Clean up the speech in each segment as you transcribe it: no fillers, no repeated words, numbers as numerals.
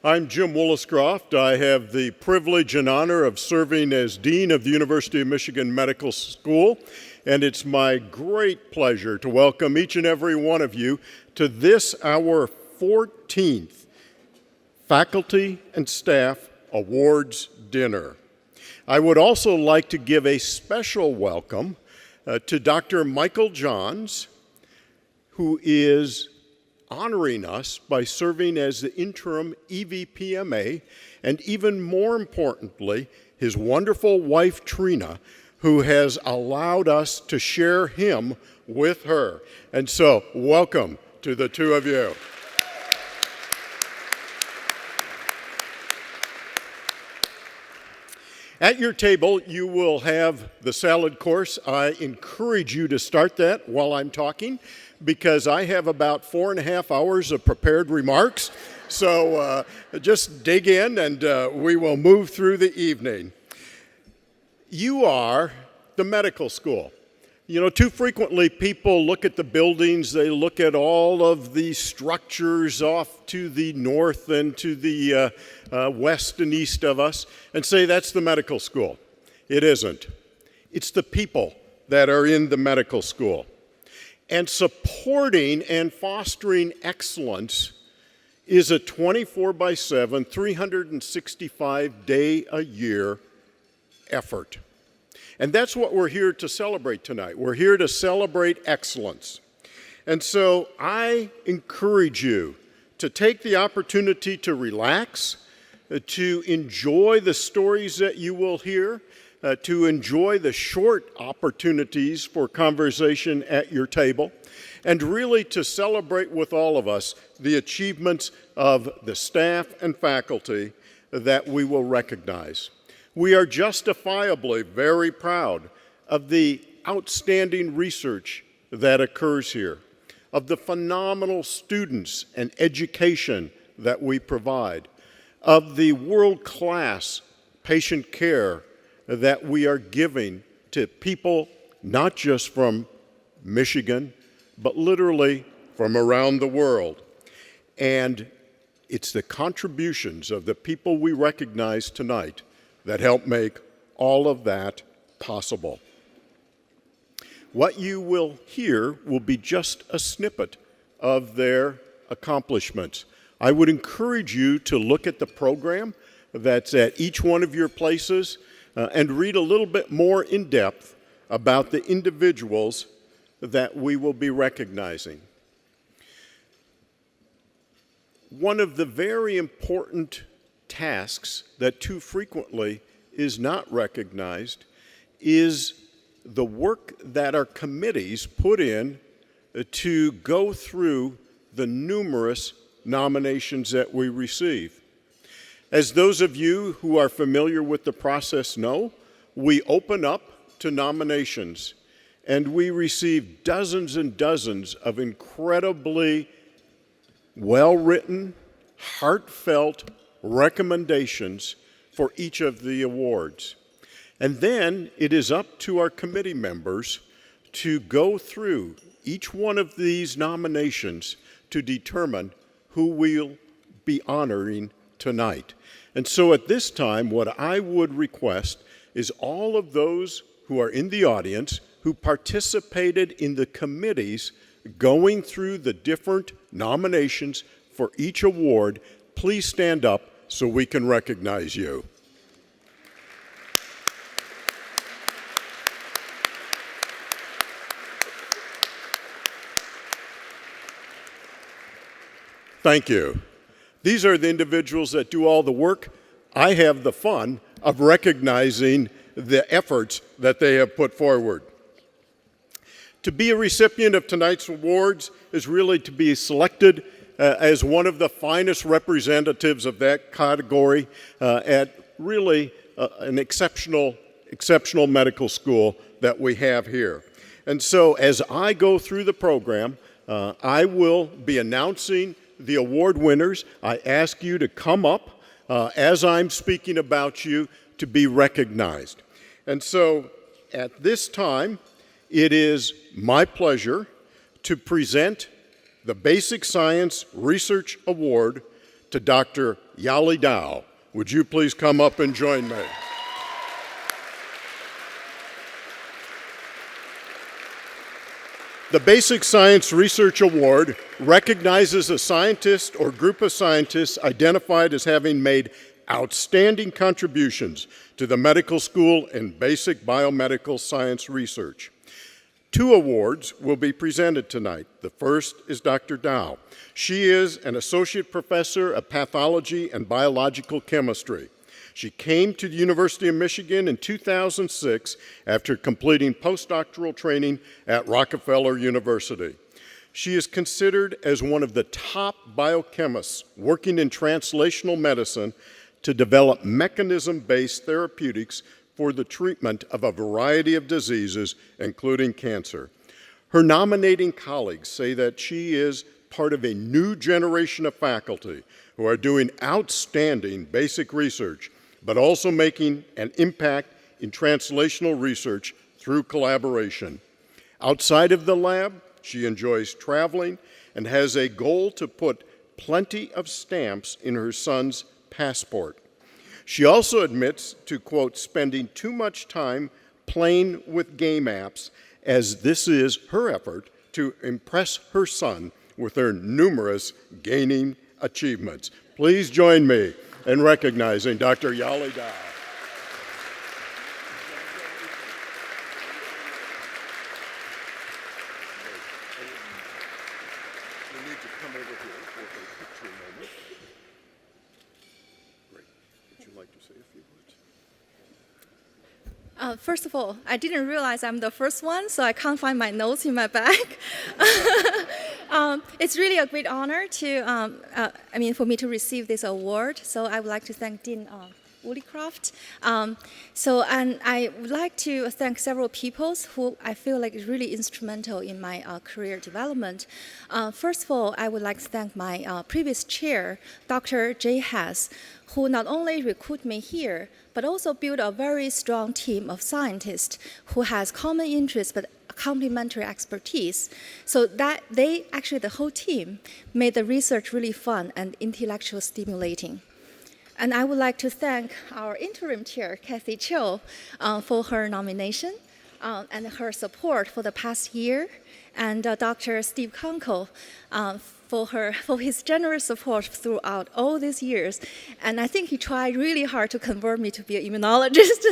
I'm Jim Woolliscroft. I have the privilege and honor of serving as Dean of the University of Michigan Medical School, and it's my great pleasure to welcome each and every one of you to this, our 14th Faculty and Staff Awards Dinner. I would also like to give a special welcome to Dr. Michael Johns, who is honoring us by serving as the interim EVPMA, and even more importantly, his wonderful wife, Trina, who has allowed us to share him with her. And so, welcome to the two of you. At your table, you will have the salad course. I encourage you to start that while I'm talking, because I have about 4.5 hours of prepared remarks. So just dig in and we will move through the evening. You are the medical school. You know, too frequently people look at the buildings, they look at all of the structures off to the north and to the west and east of us and say that's the medical school. It isn't. It's the people that are in the medical school. And supporting and fostering excellence is a 24/7, 365-day-a-year effort. And that's what we're here to celebrate tonight. We're here to celebrate excellence. And so I encourage you to take the opportunity to relax, to enjoy the stories that you will hear, to enjoy the short opportunities for conversation at your table, and really to celebrate with all of us the achievements of the staff and faculty that we will recognize. We are justifiably very proud of the outstanding research that occurs here, of the phenomenal students and education that we provide, of the world-class patient care that we are giving to people not just from Michigan, but literally from around the world. And it's the contributions of the people we recognize tonight that help make all of that possible. What you will hear will be just a snippet of their accomplishments. I would encourage you to look at the program that's at each one of your places and read a little bit more in depth about the individuals that we will be recognizing. One of the very important tasks that too frequently is not recognized is the work that our committees put in to go through the numerous nominations that we receive. As those of you who are familiar with the process know, we open up to nominations and we receive dozens and dozens of incredibly well-written, heartfelt recommendations for each of the awards. And then it is up to our committee members to go through each one of these nominations to determine who we'll be honoring tonight. And so at this time, what I would request is all of those who are in the audience who participated in the committees going through the different nominations for each award, please stand up so we can recognize you. Thank you. These are the individuals that do all the work. I have the fun of recognizing the efforts that they have put forward. To be a recipient of tonight's awards is really to be selected as one of the finest representatives of that category at really an exceptional medical school that we have here. And so as I go through the program, I will be announcing the award winners. I ask you to come up as I'm speaking about you to be recognized. And so at this time, it is my pleasure to present the Basic Science Research Award to Dr. Yali Dow. Would you please come up and join me? The Basic Science Research Award recognizes a scientist or group of scientists identified as having made outstanding contributions to the medical school and basic biomedical science research. 2 awards will be presented tonight. The first is Dr. Dow. She is an associate professor of pathology and biological chemistry. She came to the University of Michigan in 2006 after completing postdoctoral training at Rockefeller University. She is considered as one of the top biochemists working in translational medicine to develop mechanism-based therapeutics for the treatment of a variety of diseases, including cancer. Her nominating colleagues say that she is part of a new generation of faculty who are doing outstanding basic research, but also making an impact in translational research through collaboration. Outside of the lab, she enjoys traveling and has a goal to put plenty of stamps in her son's passport. She also admits to, quote, spending too much time playing with game apps, as this is her effort to impress her son with her numerous gaining achievements. Please join me in recognizing Dr. Yali Dow. We need to come over here for a picture moment. Great. Would you like to say a few words? First of all, I didn't realize I'm the first one, so I can't find my notes in my bag. It's really a great honor for me to receive this award. So I would like to thank Dean Woollycroft. And I would like to thank several people who I feel like is really instrumental in my career development. First of all, I would like to thank my previous chair, Dr. Jay Hess, who not only recruited me here, but also built a very strong team of scientists who has common interests but complementary expertise. So that the whole team, made the research really fun and intellectually stimulating. And I would like to thank our interim chair, Kathy Cho, for her nomination and her support for the past year, and Dr. Steve Kunkel for his generous support throughout all these years. And I think he tried really hard to convert me to be an immunologist,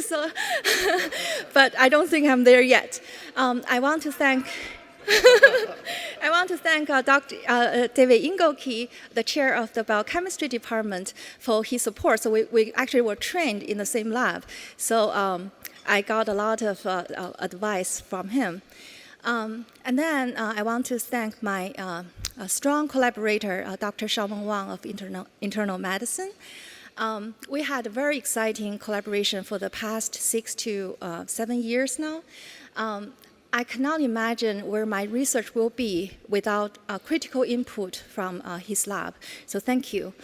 but I don't think I'm there yet. I want to thank Dr. David Ingolke, the chair of the biochemistry department, for his support. So we actually were trained in the same lab. So I got a lot of advice from him. And then I want to thank my strong collaborator, Dr. Xiaomeng Wang of internal medicine. We had a very exciting collaboration for the past 6 to 7 years now. I cannot imagine where my research will be without critical input from his lab. So thank you.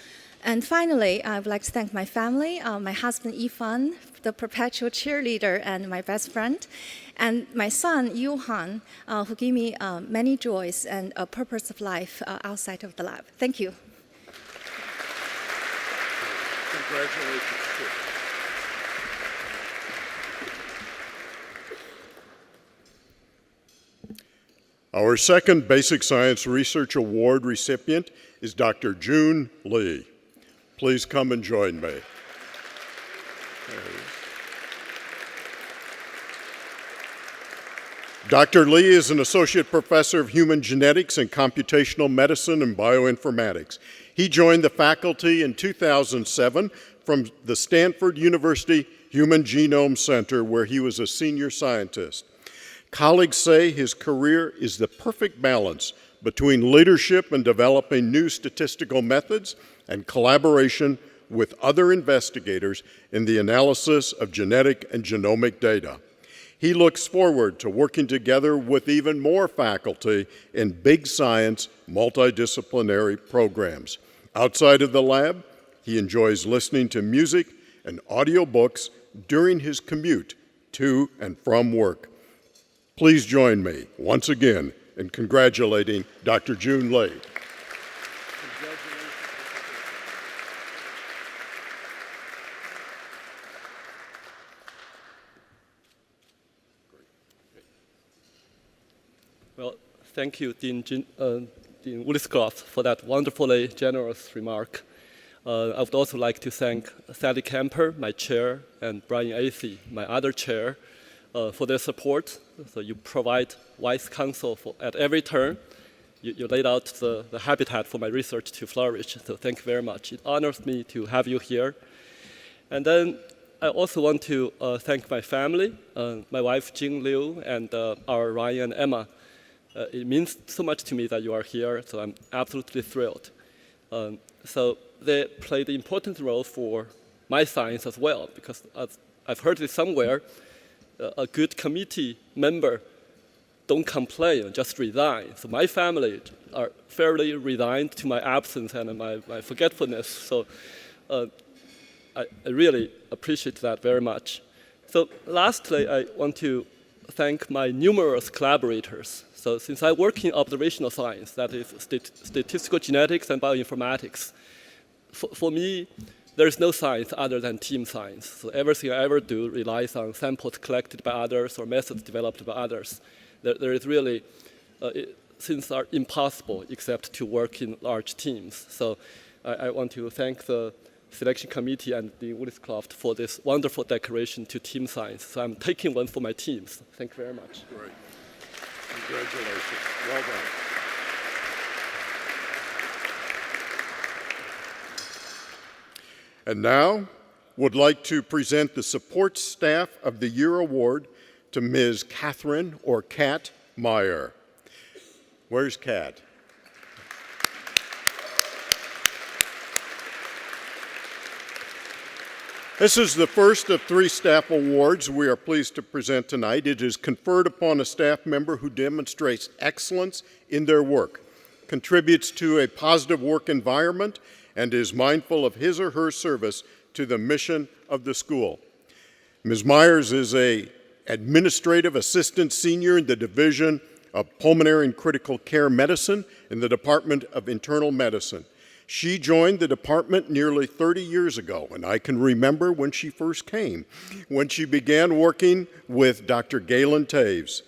And finally, I would like to thank my family, my husband, Yifan, the perpetual cheerleader and my best friend, and my son, Yuhan, who gave me many joys and a purpose of life outside of the lab. Thank you. Congratulations. Our second Basic Science Research Award recipient is Dr. June Lee. Please come and join me. Dr. Lee is an associate professor of human genetics and computational medicine and bioinformatics. He joined the faculty in 2007 from the Stanford University Human Genome Center, where he was a senior scientist. Colleagues say his career is the perfect balance between leadership and developing new statistical methods and collaboration with other investigators in the analysis of genetic and genomic data. He looks forward to working together with even more faculty in big science, multidisciplinary programs. Outside of the lab, he enjoys listening to music and audiobooks during his commute to and from work. Please join me once again in congratulating Dr. June Lee. Thank you, Dean Woolscroft, for that wonderfully generous remark. I would also like to thank Sally Kemper, my chair, and Brian Acey, my other chair, for their support. So you provide wise counsel at every turn. You laid out the habitat for my research to flourish, so thank you very much. It honors me to have you here. And then I also want to thank my family, my wife, Jing Liu, and our Ryan and Emma. It means so much to me that you are here, so I'm absolutely thrilled. So they played an important role for my science as well, because as I've heard it somewhere, a good committee member don't complain, just resign. So my family are fairly resigned to my absence and my forgetfulness. So I really appreciate that very much. So lastly, I want to thank my numerous collaborators. So since I work in observational science, that is statistical genetics and bioinformatics, for me, there is no science other than team science. So everything I ever do relies on samples collected by others or methods developed by others. There is really, things are impossible except to work in large teams. So I want to thank the selection committee and the Woolscroft for this wonderful declaration to team science. So I'm taking one for my teams. Thank you very much. Great. Congratulations. Well done. And now, would like to present the Support Staff of the Year Award to Ms. Catherine or Kat Meyer. Where's Kat? This is the first of 3 staff awards we are pleased to present tonight. It is conferred upon a staff member who demonstrates excellence in their work, contributes to a positive work environment, and is mindful of his or her service to the mission of the school. Ms. Myers is an administrative assistant senior in the Division of Pulmonary and Critical Care Medicine in the Department of Internal Medicine. She joined the department nearly 30 years ago, and I can remember when she first came, when she began working with Dr. Galen Taves.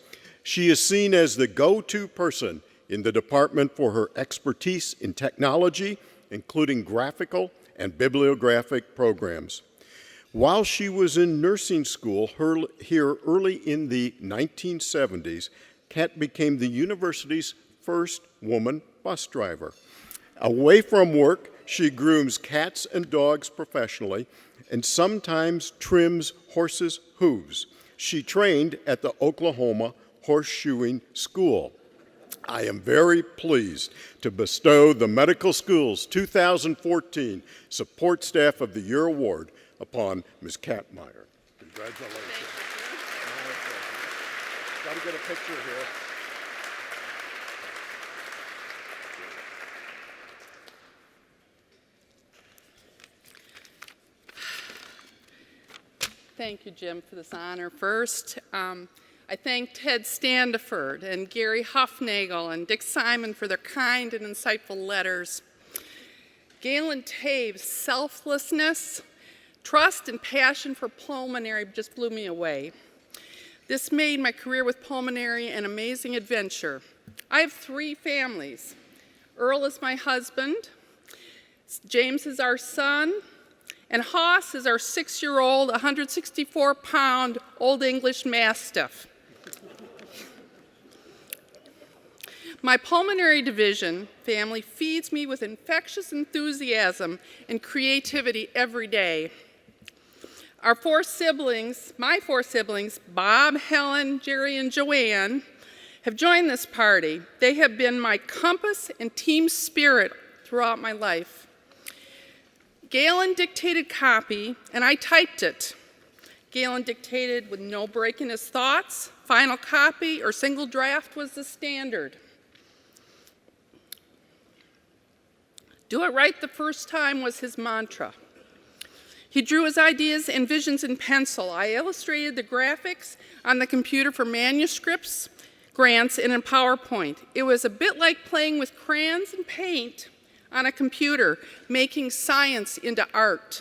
She is seen as the go-to person in the department for her expertise in technology, including graphical and bibliographic programs. While she was in nursing school here early in the 1970s, Kat became the university's first woman bus driver. Away from work, she grooms cats and dogs professionally and sometimes trims horses' hooves. She trained at the Oklahoma Horseshoeing School. I am very pleased to bestow the Medical School's 2014 Support Staff of the Year Award upon Ms. Kat Meyer. Congratulations. Got to get a picture here. Thank you, Jim, for this honor. First, I thank Ted Standiford and Gary Huffnagel and Dick Simon for their kind and insightful letters. Galen Taves' selflessness, trust, and passion for pulmonary just blew me away. This made my career with pulmonary an amazing adventure. I have 3 families. Earl is my husband, James is our son, and Haas is our 6-year-old, 164-pound Old English Mastiff. My pulmonary division family feeds me with infectious enthusiasm and creativity every day. Our 4 siblings, my 4 siblings, Bob, Helen, Jerry, and Joanne, have joined this party. They have been my compass and team spirit throughout my life. Galen dictated copy, and I typed it. Galen dictated with no break in his thoughts. Final copy or single draft was the standard. Do it right the first time was his mantra. He drew his ideas and visions in pencil. I illustrated the graphics on the computer for manuscripts, grants, and in PowerPoint. It was a bit like playing with crayons and paint on a computer, making science into art.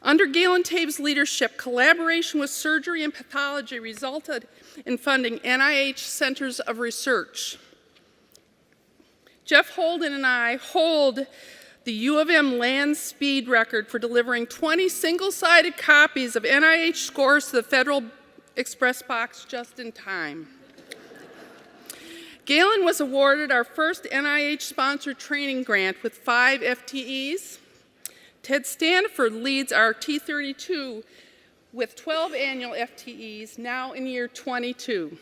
Under Galen Tabe's leadership, collaboration with surgery and pathology resulted in funding NIH centers of research. Jeff Holden and I hold the U of M land speed record for delivering 20 single-sided copies of NIH scores to the Federal Express box just in time. Galen was awarded our first NIH-sponsored training grant with 5 FTEs. Ted Standiford leads our T32 with 12 annual FTEs, now in year 22.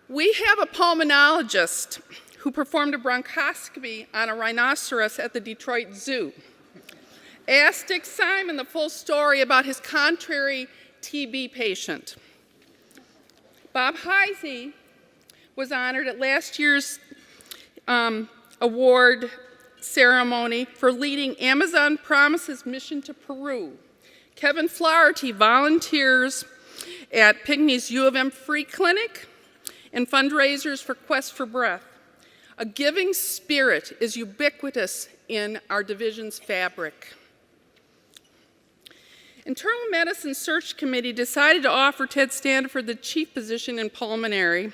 We have a pulmonologist who performed a bronchoscopy on a rhinoceros at the Detroit Zoo. Ask Dick Simon the full story about his contrary TB patient. Bob Heisey was honored at last year's award ceremony for leading Amazon Promises mission to Peru. Kevin Flaherty volunteers at Pinckney's U of M Free Clinic and fundraisers for Quest for Breath. A giving spirit is ubiquitous in our division's fabric. Internal Medicine Search Committee decided to offer Ted Standiford the chief position in pulmonary.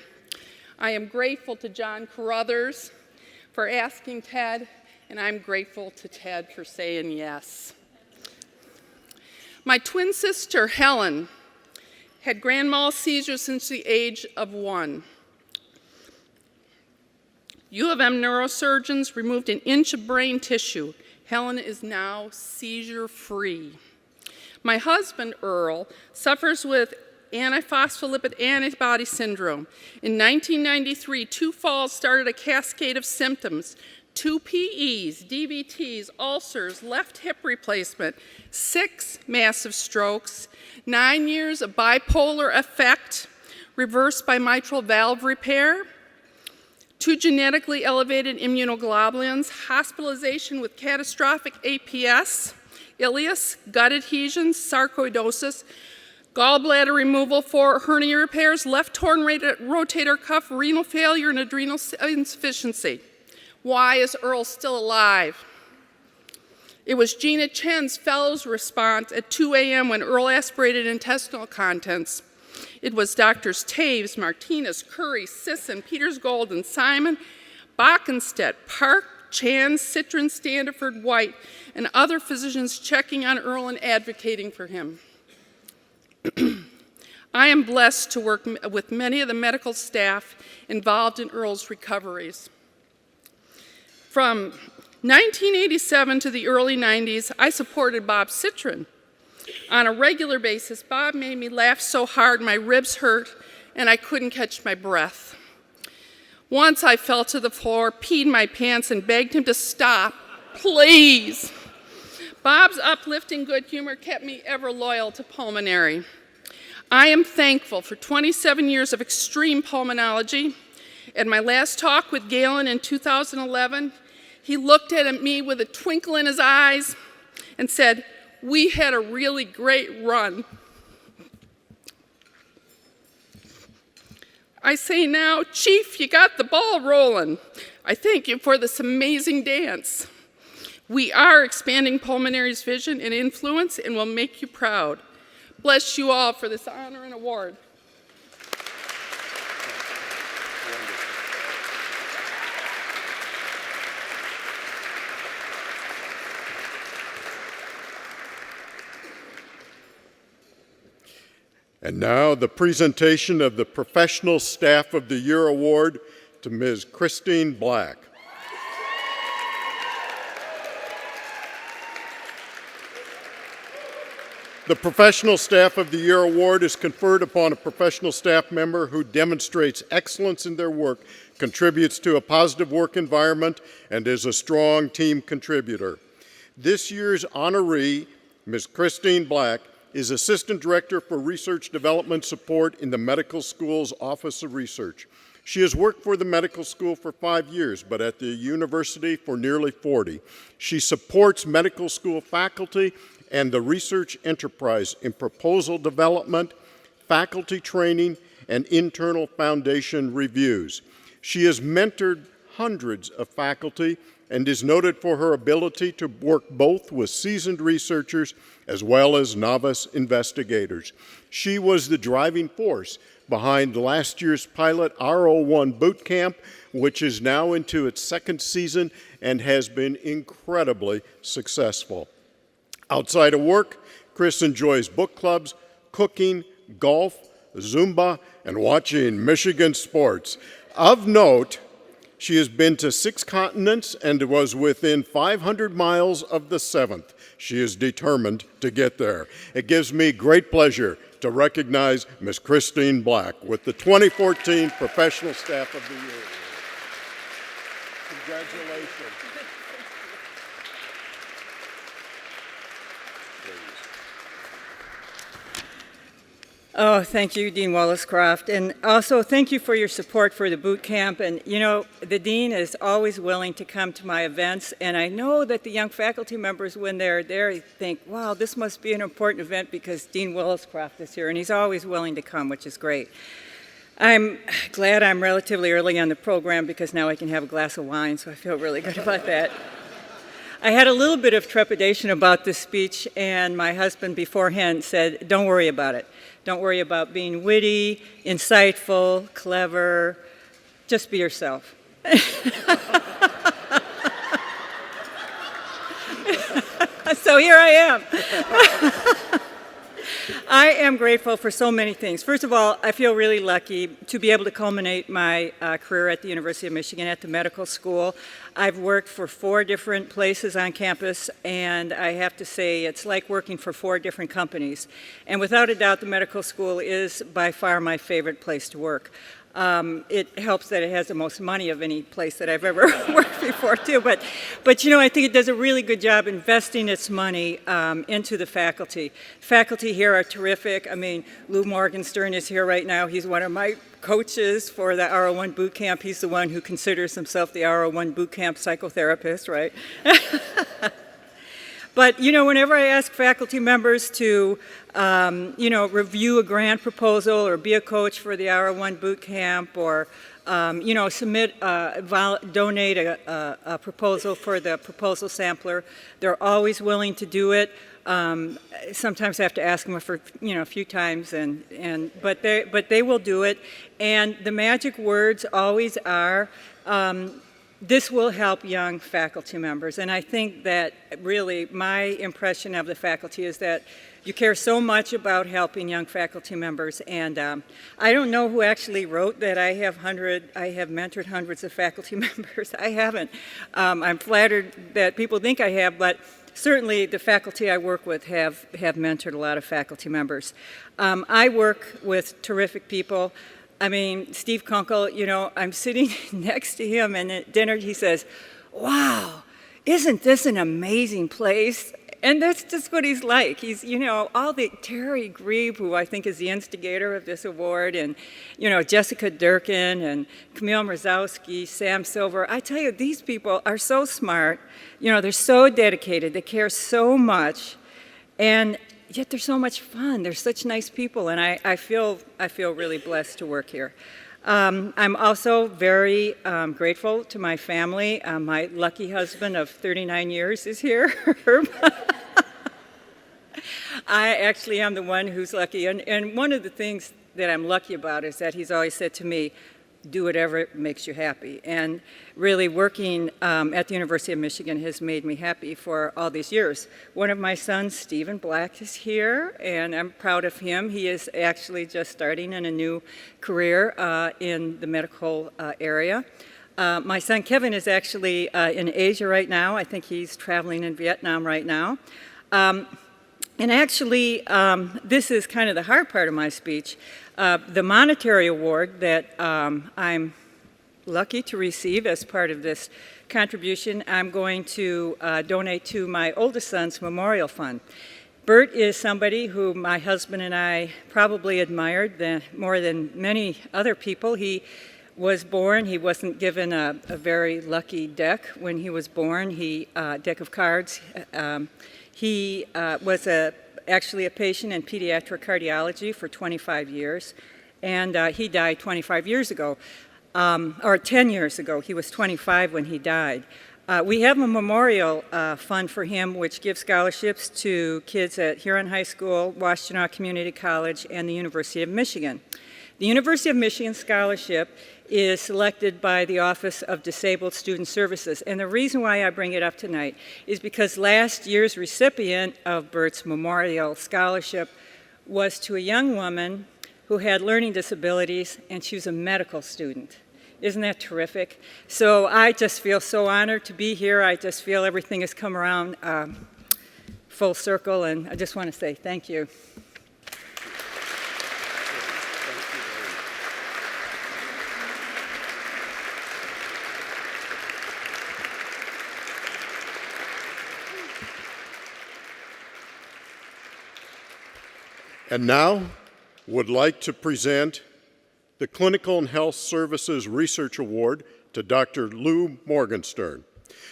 I am grateful to John Carruthers for asking Ted, and I'm grateful to Ted for saying yes. My twin sister, Helen, had grand mal seizures since the age of 1. U of M neurosurgeons removed an inch of brain tissue. Helen is now seizure-free. My husband, Earl, suffers with antiphospholipid antibody syndrome. In 1993, 2 falls started a cascade of symptoms: 2 PEs, DVTs, ulcers, left hip replacement, 6 massive strokes, 9 years of bipolar affect reversed by mitral valve repair, 2 genetically elevated immunoglobulins, hospitalization with catastrophic APS, ileus, gut adhesions, sarcoidosis, gallbladder removal, 4 hernia repairs, left torn rotator cuff, renal failure, and adrenal insufficiency. Why is Earl still alive? It was Gina Chen's fellow's response at 2 a.m. when Earl aspirated intestinal contents. It was Doctors Taves, Martinez, Curry, Sisson, Peters Golden, Simon, Bockenstedt, Park, Chan, Citron, Standiford, White, and other physicians checking on Earl and advocating for him. I am blessed to work with many of the medical staff involved in Earl's recoveries. From 1987 to the early 90s, I supported Bob Citron. On a regular basis, Bob made me laugh so hard my ribs hurt and I couldn't catch my breath. Once I fell to the floor, peed my pants, and begged him to stop, please. Bob's uplifting good humor kept me ever loyal to pulmonary. I am thankful for 27 years of extreme pulmonology. At my last talk with Galen in 2011, he looked at me with a twinkle in his eyes and said, "We had a really great run." I say now, Chief, you got the ball rolling. I thank you for this amazing dance. We are expanding pulmonary's vision and influence and will make you proud. Bless you all for this honor and award. And now the presentation of the Professional Staff of the Year Award to Ms. Christine Black. The Professional Staff of the Year Award is conferred upon a professional staff member who demonstrates excellence in their work, contributes to a positive work environment, and is a strong team contributor. This year's honoree, Ms. Christine Black, is Assistant Director for Research Development Support in the Medical School's Office of Research. She has worked for the medical school for 5 years, but at the university for nearly 40. She supports medical school faculty and the research enterprise in proposal development, faculty training, and internal foundation reviews. She has mentored hundreds of faculty and is noted for her ability to work both with seasoned researchers as well as novice investigators. She was the driving force behind last year's pilot R01 boot camp, which is now into its second season and has been incredibly successful. Outside of work, Chris enjoys book clubs, cooking, golf, Zumba, and watching Michigan sports. Of note, she has been to 6 continents and was within 500 miles of the 7th. She is determined to get there. It gives me great pleasure to recognize Ms. Christine Black with the 2014 Professional Staff of the Year. Congratulations. Oh, thank you, Dean Wallace-Croft. And also, thank you for your support for the boot camp. And, you know, the dean is always willing to come to my events. And I know that the young faculty members, when they're there, think, wow, this must be an important event because Dean Wallace-Croft is here. And he's always willing to come, which is great. I'm glad I'm relatively early on the program because now I can have a glass of wine, so I feel really good about that. I had a little bit of trepidation about this speech, and my husband beforehand said, don't worry about it. Don't worry about being witty, insightful, clever. Just be yourself. So here I am. I am grateful for so many things. First of all, I feel really lucky to be able to culminate my career at the University of Michigan at the medical school. I've worked for 4 different places on campus, and I have to say it's like working for 4 different companies. And without a doubt, the medical school is by far my favorite place to work. It helps that it has the most money of any place that I've ever worked before, too. But you know, I think it does a really good job investing its money into the faculty. Faculty here are terrific. I mean, Lou Morgenstern is here right now. He's one of my coaches for the R01 boot camp. He's the one who considers himself the R01 boot camp psychotherapist, right? But, you know, whenever I ask faculty members to, you know, review a grant proposal or be a coach for the R01 boot camp or, you know, donate a proposal for the proposal sampler, they're always willing to do it. Sometimes I have to ask them for, you know, a few times, but they will do it. And the magic words always are, this will help young faculty members. And I think that really my impression of the faculty is that you care so much about helping young faculty members. And I don't know who actually wrote that I have mentored hundreds of faculty members. I haven't. I'm flattered that people think I have, but certainly the faculty I work with have mentored a lot of faculty members. I work with terrific people. I mean, Steve Kunkel, you know, I'm sitting next to him, and at dinner he says, wow, isn't this an amazing place? And that's just what he's like. He's, you know, Terry Grieb, who I think is the instigator of this award, and, you know, Jessica Durkin and Camille Mrzowski, Sam Silver. I tell you, these people are so smart. You know, they're so dedicated. They care so much. And yet they're so much fun. They're such nice people, and I feel really blessed to work here. I'm also very grateful to my family. My lucky husband of 39 years is here. I actually am the one who's lucky, and one of the things that I'm lucky about is that he's always said to me, do whatever makes you happy. And really working at the University of Michigan has made me happy for all these years. One of my sons, Stephen Black, is here, and I'm proud of him. He is actually just starting in a new career in the medical area. My son, Kevin, is actually in Asia right now. I think he's traveling in Vietnam right now. And actually, this is kind of the hard part of my speech. The monetary award that I'm lucky to receive as part of this contribution, I'm going to donate to my oldest son's memorial fund. Bert is somebody who my husband and I probably admired more than many other people. He was born, he wasn't given a very lucky deck when he was born, deck of cards. He was actually a patient in pediatric cardiology for 25 years, and he died 25 years ago. or 10 years ago. He was 25 when he died. We have a memorial fund for him, which gives scholarships to kids at Huron High School, Washtenaw Community College, and the University of Michigan. The University of Michigan Scholarship is selected by the Office of Disabled Student Services. And the reason why I bring it up tonight is because last year's recipient of Bert's Memorial Scholarship was to a young woman who had learning disabilities, and she was a medical student. Isn't that terrific? So I just feel so honored to be here. I just feel everything has come around full circle, and I just want to say thank you. And now, would like to present the Clinical and Health Services Research Award to Dr. Lou Morgenstern.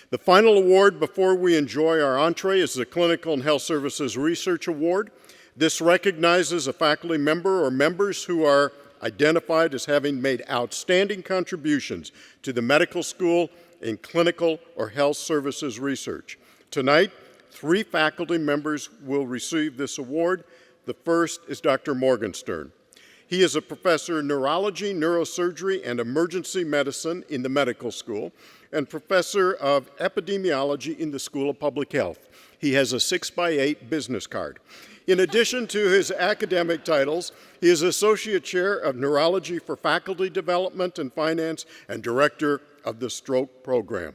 The final award before we enjoy our entree is the Clinical and Health Services Research Award. This recognizes a faculty member or members who are identified as having made outstanding contributions to the medical school in clinical or health services research. Tonight, 3 faculty members will receive this award. The first is Dr. Morgenstern. He is a professor in neurology, neurosurgery, and emergency medicine in the medical school, and professor of epidemiology in the School of Public Health. He has a 6x8 business card. In addition to his academic titles, he is Associate Chair of Neurology for Faculty Development and Finance and Director of the Stroke Program.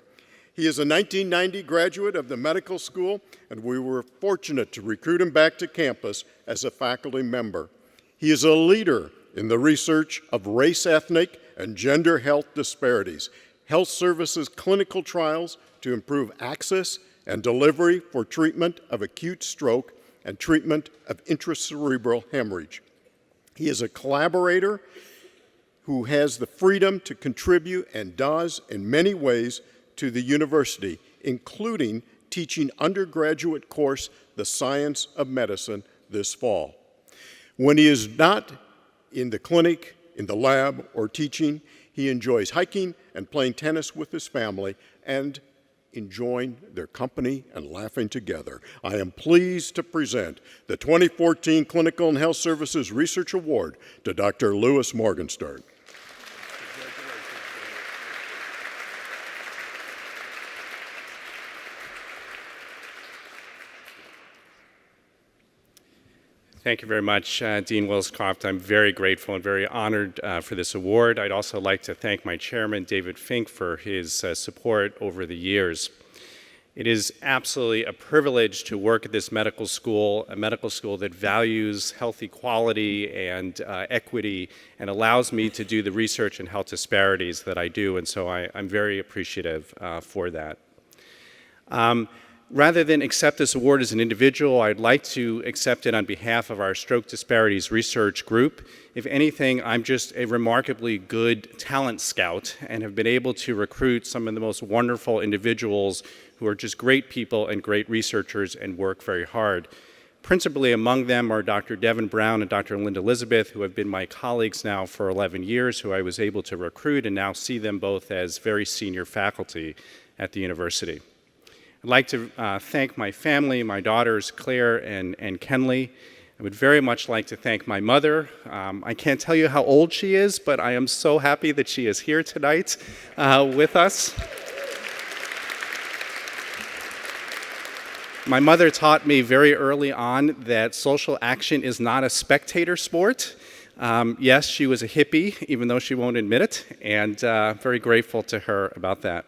He is a 1990 graduate of the medical school, and we were fortunate to recruit him back to campus as a faculty member. He is a leader in the research of race, ethnic, and gender health disparities, health services clinical trials to improve access and delivery for treatment of acute stroke and treatment of intracerebral hemorrhage. He is a collaborator who has the freedom to contribute and does in many ways to the university, including teaching undergraduate course, The Science of Medicine, this fall. When he is not in the clinic, in the lab, or teaching, he enjoys hiking and playing tennis with his family and enjoying their company and laughing together. I am pleased to present the 2014 Clinical and Health Services Research Award to Dr. Louis Morgenstern. Thank you very much, Dean Williscroft. I'm very grateful and very honored for this award. I'd also like to thank my chairman, David Fink, for his support over the years. It is absolutely a privilege to work at this medical school, a medical school that values health equality and equity and allows me to do the research in health disparities that I do, and so I'm very appreciative for that. Rather than accept this award as an individual, I'd like to accept it on behalf of our Stroke Disparities Research Group. If anything, I'm just a remarkably good talent scout and have been able to recruit some of the most wonderful individuals who are just great people and great researchers and work very hard. Principally among them are Dr. Devin Brown and Dr. Linda Elizabeth, who have been my colleagues now for 11 years, who I was able to recruit and now see them both as very senior faculty at the university. I'd like to thank my family, my daughters Claire and Kenley. I would very much like to thank my mother. I can't tell you how old she is, but I am so happy that she is here tonight with us. My mother taught me very early on that social action is not a spectator sport. Yes, she was a hippie, even though she won't admit it, and very grateful to her about that.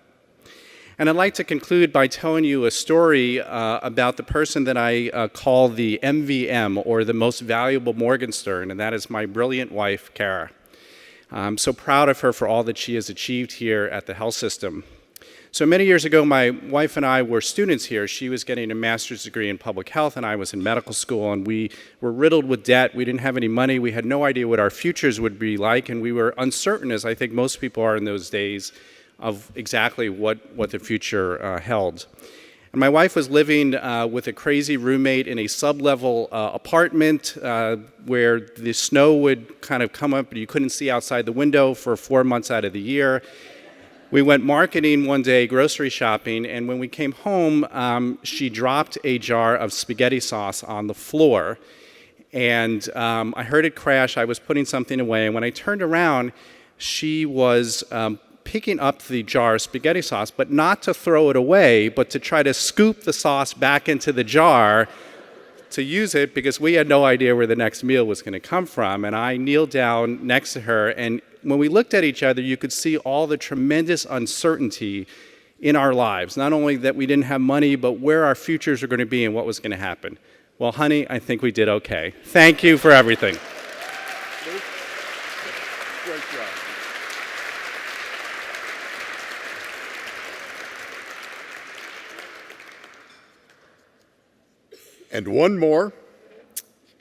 And I'd like to conclude by telling you a story about the person that I call the MVM, or the most valuable Morgenstern, and that is my brilliant wife, Kara. I'm so proud of her for all that she has achieved here at the health system. So many years ago, my wife and I were students here. She was getting a master's degree in public health, and I was in medical school, and we were riddled with debt. We didn't have any money. We had no idea what our futures would be like, and we were uncertain, as I think most people are in those days, of exactly what the future held. And my wife was living with a crazy roommate in a sub-level apartment where the snow would kind of come up and you couldn't see outside the window for 4 months out of the year. We went marketing one day, grocery shopping, and when we came home, she dropped a jar of spaghetti sauce on the floor. And I heard it crash. I was putting something away, and when I turned around, she was picking up the jar of spaghetti sauce, but not to throw it away, but to try to scoop the sauce back into the jar to use it, because we had no idea where the next meal was going to come from. And I kneeled down next to her, and when we looked at each other, you could see all the tremendous uncertainty in our lives. Not only that we didn't have money, but where our futures were going to be and what was going to happen. Well, honey, I think we did okay. Thank you for everything. Great job. And one more,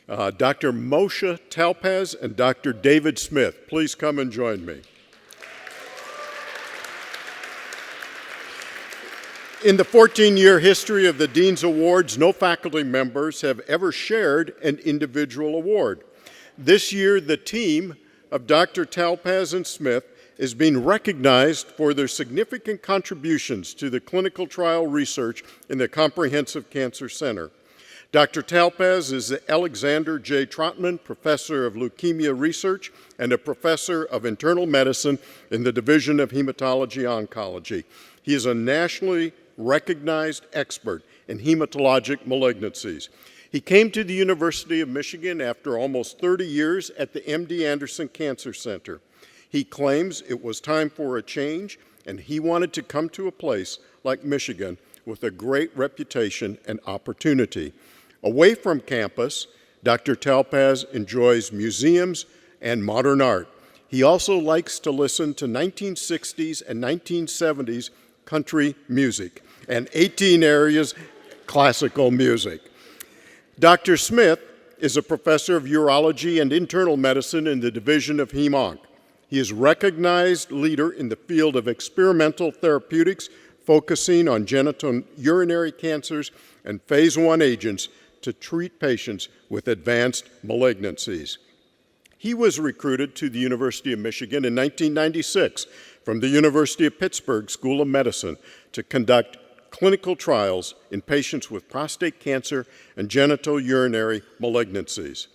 Dr. Moshe Talpaz and Dr. David Smith. Please come and join me. In the 14-year history of the Dean's Awards, no faculty members have ever shared an individual award. This year, the team of Dr. Talpaz and Smith is being recognized for their significant contributions to the clinical trial research in the Comprehensive Cancer Center. Dr. Talpaz is the Alexander J. Trotman Professor of Leukemia Research and a Professor of Internal Medicine in the Division of Hematology Oncology. He is a nationally recognized expert in hematologic malignancies. He came to the University of Michigan after almost 30 years at the MD Anderson Cancer Center. He claims it was time for a change, and he wanted to come to a place like Michigan with a great reputation and opportunity. Away from campus, Dr. Talpaz enjoys museums and modern art. He also likes to listen to 1960s and 1970s country music and 18 areas classical music. Dr. Smith is a professor of urology and internal medicine in the Division of Hem-Onc. He is a recognized leader in the field of experimental therapeutics, focusing on genitourinary cancers and phase 1 agents to treat patients with advanced malignancies. He was recruited to the University of Michigan in 1996 from the University of Pittsburgh School of Medicine to conduct clinical trials in patients with prostate cancer and genitourinary malignancies.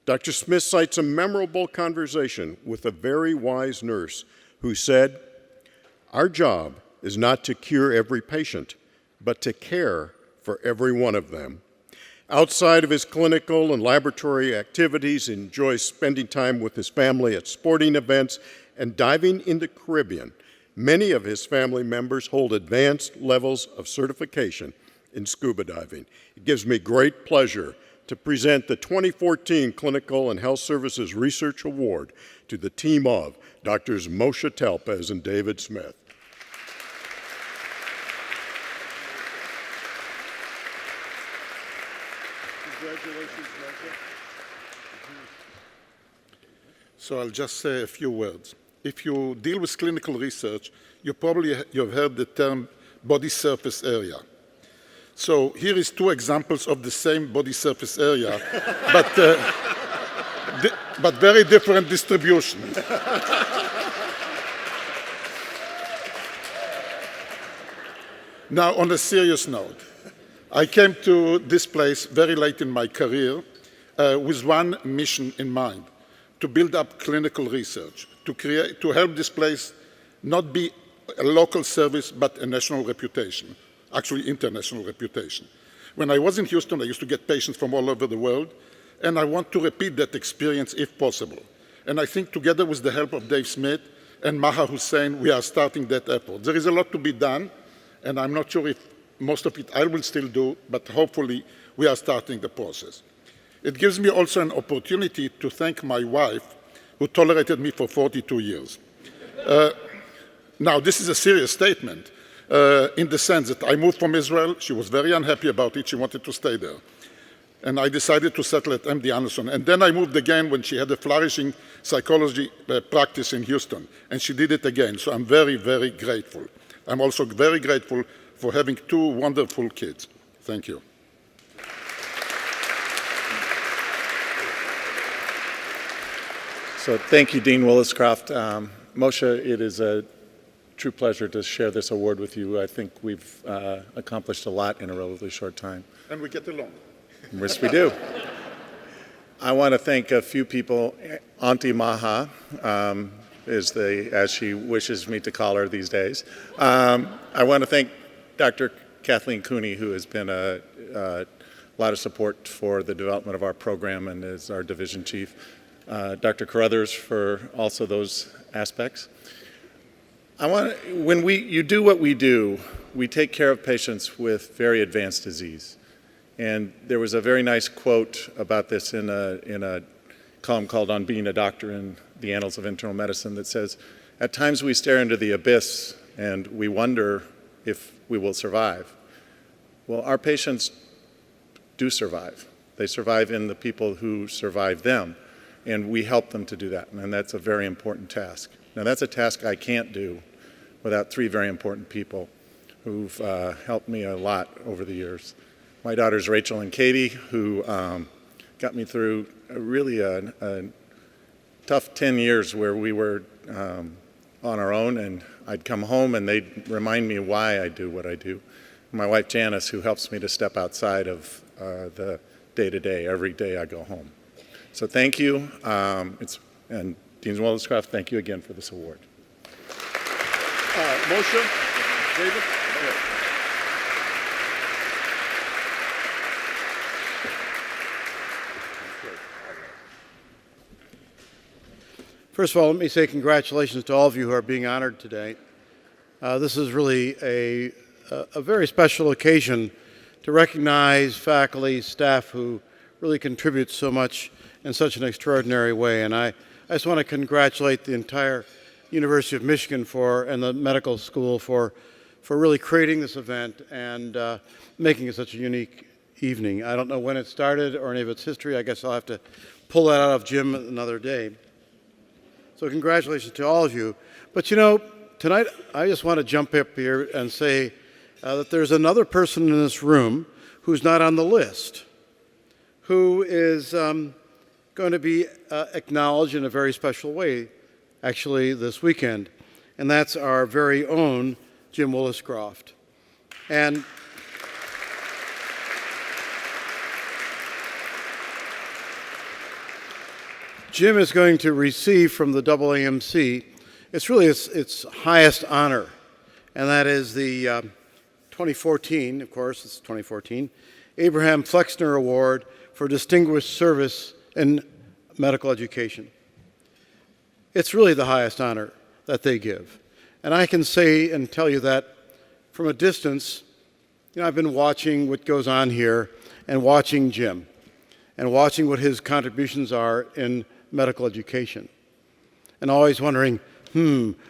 Dr. Smith cites a memorable conversation with a very wise nurse who said, "Our job is not to cure every patient, but to care for every one of them." Outside of his clinical and laboratory activities, he enjoys spending time with his family at sporting events and diving in the Caribbean. Many of his family members hold advanced levels of certification in scuba diving. It gives me great pleasure to present the 2014 Clinical and Health Services Research Award to the team of Drs. Moshe Talpaz and David Smith. Congratulations, Moshe. So I'll just say a few words. If you deal with clinical research, you've heard the term body surface area. So here is 2 examples of the same body surface area, but very different distribution. Now, on a serious note, I came to this place very late in my career with one mission in mind: to build up clinical research, to help this place not be a local service, but a national reputation, actually international reputation. When I was in Houston, I used to get patients from all over the world, and I want to repeat that experience if possible. And I think together with the help of Dave Smith and Maha Hussein, we are starting that effort. There is a lot to be done, and I'm not sure if most of it I will still do, but hopefully we are starting the process. It gives me also an opportunity to thank my wife, who tolerated me for 42 years. Now, this is a serious statement in the sense that I moved from Israel. She was very unhappy about it. She wanted to stay there. And I decided to settle at MD Anderson. And then I moved again when she had a flourishing psychology practice in Houston. And she did it again. So I'm very, very grateful I'm also very grateful for having two wonderful kids. Thank you. So thank you, Dean Williscroft. Moshe, it is a true pleasure to share this award with you. I think we've accomplished a lot in a relatively short time. And we get along. Yes, we do. I want to thank a few people. Auntie Maha as she wishes me to call her these days. I want to thank Dr. Kathleen Cooney, who has been a lot of support for the development of our program and is our division chief. Dr. Carruthers for also those aspects. When you do what we do, we take care of patients with very advanced disease. And there was a very nice quote about this in a column called On Being a Doctor in the Annals of Internal Medicine that says, at times we stare into the abyss and we wonder if we will survive. Well, our patients do survive. They survive in the people who survive them. And we help them to do that, and that's a very important task. Now, that's a task I can't do without three very important people who've helped me a lot over the years. My daughters, Rachel and Katie, who got me through really a tough 10 years where we were on our own, and I'd come home and they'd remind me why I do what I do. My wife, Janice, who helps me to step outside of the day-to-day every day I go home. So thank you, and Dean Williscroft, thank you again for this award. Moshe, David? First of all, let me say congratulations to all of you who are being honored today. This is really a very special occasion to recognize faculty, staff who really contribute so much in such an extraordinary way. And I just want to congratulate the entire University of Michigan and the medical school for really creating this event and making it such a unique evening. I don't know when it started or any of its history. I guess I'll have to pull that out of Jim another day. So congratulations to all of you. But you know, tonight I just want to jump up here and say that there's another person in this room who's not on the list, who is going to be acknowledged in a very special way, actually, this weekend. And that's our very own Jim Williscroft. And Jim is going to receive from the AAMC, it's really its highest honor, and that is the 2014, of course, it's 2014, Abraham Flexner Award for Distinguished Service in Medical Education. It's really the highest honor that they give. And I can say and tell you that from a distance, you know, I've been watching what goes on here and watching Jim and watching what his contributions are in medical education. And always wondering,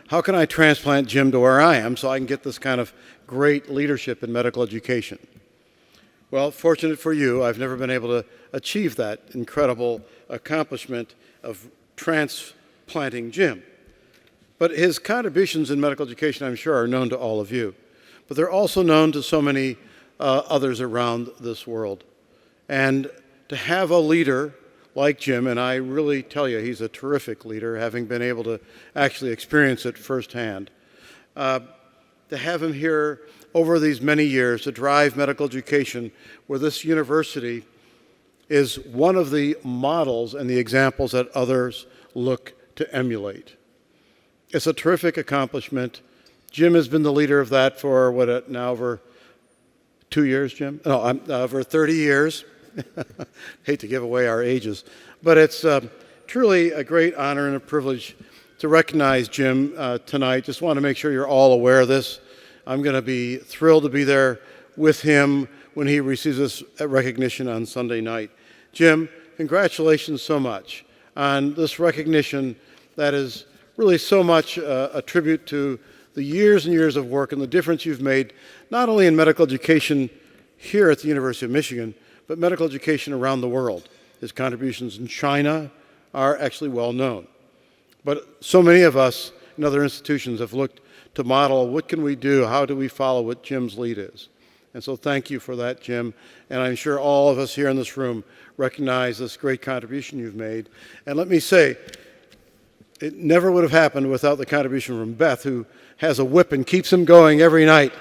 how can I transplant Jim to where I am so I can get this kind of great leadership in medical education? Well, fortunate for you, I've never been able to achieve that incredible accomplishment of transplanting Jim. But his contributions in medical education, I'm sure, are known to all of you. But they're also known to so many others around this world. And to have a leader like Jim, and I really tell you, he's a terrific leader, having been able to actually experience it firsthand, to have him here over these many years to drive medical education, where this university is one of the models and the examples that others look to emulate. It's a terrific accomplishment. Jim has been the leader of that for, now over 2 years, Jim? No, over 30 years. Hate to give away our ages. But it's truly a great honor and a privilege to recognize Jim tonight. Just want to make sure you're all aware of this. I'm going to be thrilled to be there with him when he receives this recognition on Sunday night. Jim, congratulations so much on this recognition that is really so much a tribute to the years and years of work and the difference you've made, not only in medical education here at the University of Michigan, but medical education around the world. His contributions in China are actually well known. But so many of us in other institutions have looked to model what can we do, how do we follow what Jim's lead is. And so thank you for that, Jim. And I'm sure all of us here in this room recognize this great contribution you've made. And let me say, it never would have happened without the contribution from Beth, who has a whip and keeps him going every night,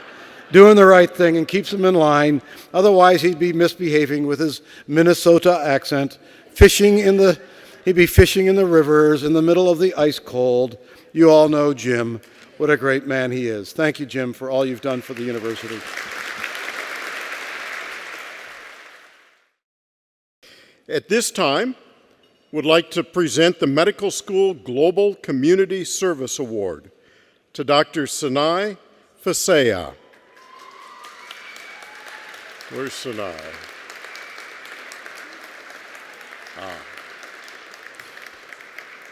doing the right thing and keeps him in line. Otherwise, he'd be misbehaving with his Minnesota accent, he'd be fishing in the rivers in the middle of the ice cold. You all know Jim. What a great man he is. Thank you, Jim, for all you've done for the university. At this time, would like to present the Medical School Global Community Service Award to Dr. Sinai Fasea. Where's Sinai?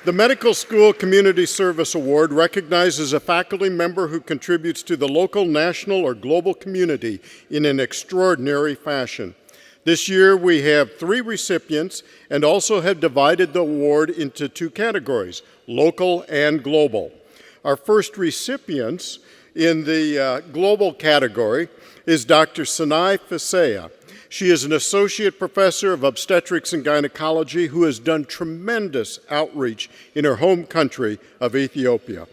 The Medical School Community Service Award recognizes a faculty member who contributes to the local, national, or global community in an extraordinary fashion. This year we have 3 recipients and also have divided the award into 2 categories, local and global. Our first recipients in the global category is Dr. Sinai Fasea. She is an associate professor of obstetrics and gynecology who has done tremendous outreach in her home country of Ethiopia.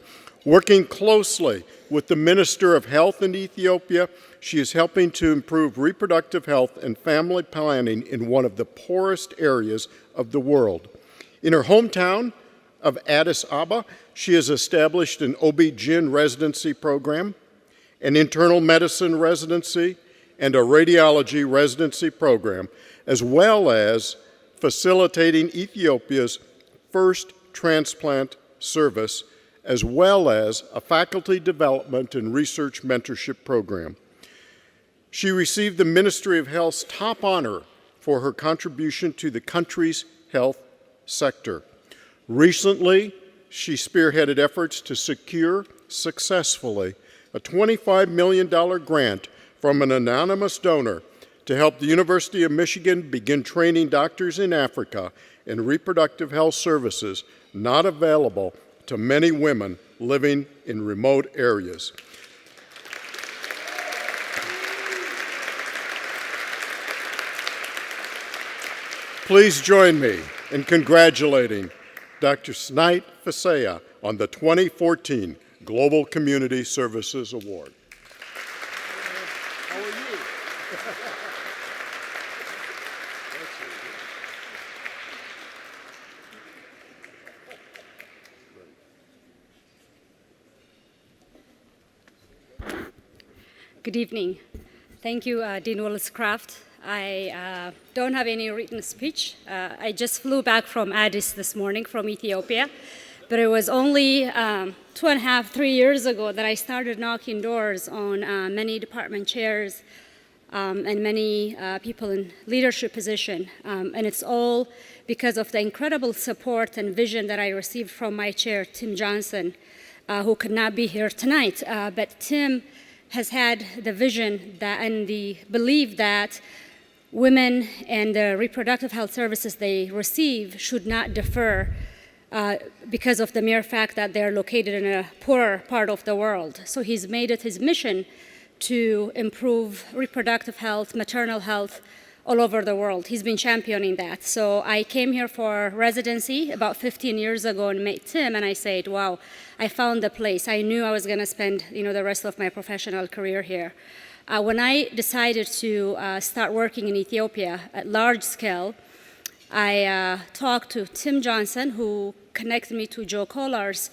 Working closely with the Minister of Health in Ethiopia, she is helping to improve reproductive health and family planning in one of the poorest areas of the world. In her hometown of Addis Ababa, she has established an OB-GYN residency program, an internal medicine residency, and a radiology residency program, as well as facilitating Ethiopia's first transplant service, as well as a faculty development and research mentorship program. She received the Ministry of Health's top honor for her contribution to the country's health sector. Recently, she spearheaded efforts to secure successfully a $25 million grant from an anonymous donor to help the University of Michigan begin training doctors in Africa in reproductive health services not available to many women living in remote areas. Please join me in congratulating Dr. Sinai Fasea on the 2014 Global Community Services Award. How are you? Good evening. Thank you, Dean Willis-Craft. I don't have any written speech. I just flew back from Addis this morning from Ethiopia, but it was only 2.5, 3 years ago that I started knocking doors on many department chairs and many people in leadership position. And it's all because of the incredible support and vision that I received from my chair, Tim Johnson, who could not be here tonight. But Tim has had the vision and the belief that women and the reproductive health services they receive should not defer because of the mere fact that they're located in a poorer part of the world. So he's made it his mission to improve reproductive health, maternal health all over the world. He's been championing that. So I came here for residency about 15 years ago and met Tim, and I said, wow, I found the place. I knew I was going to spend the rest of my professional career here. When I decided to start working in Ethiopia at large scale, I talked to Tim Johnson, who connected me to Joe Collars,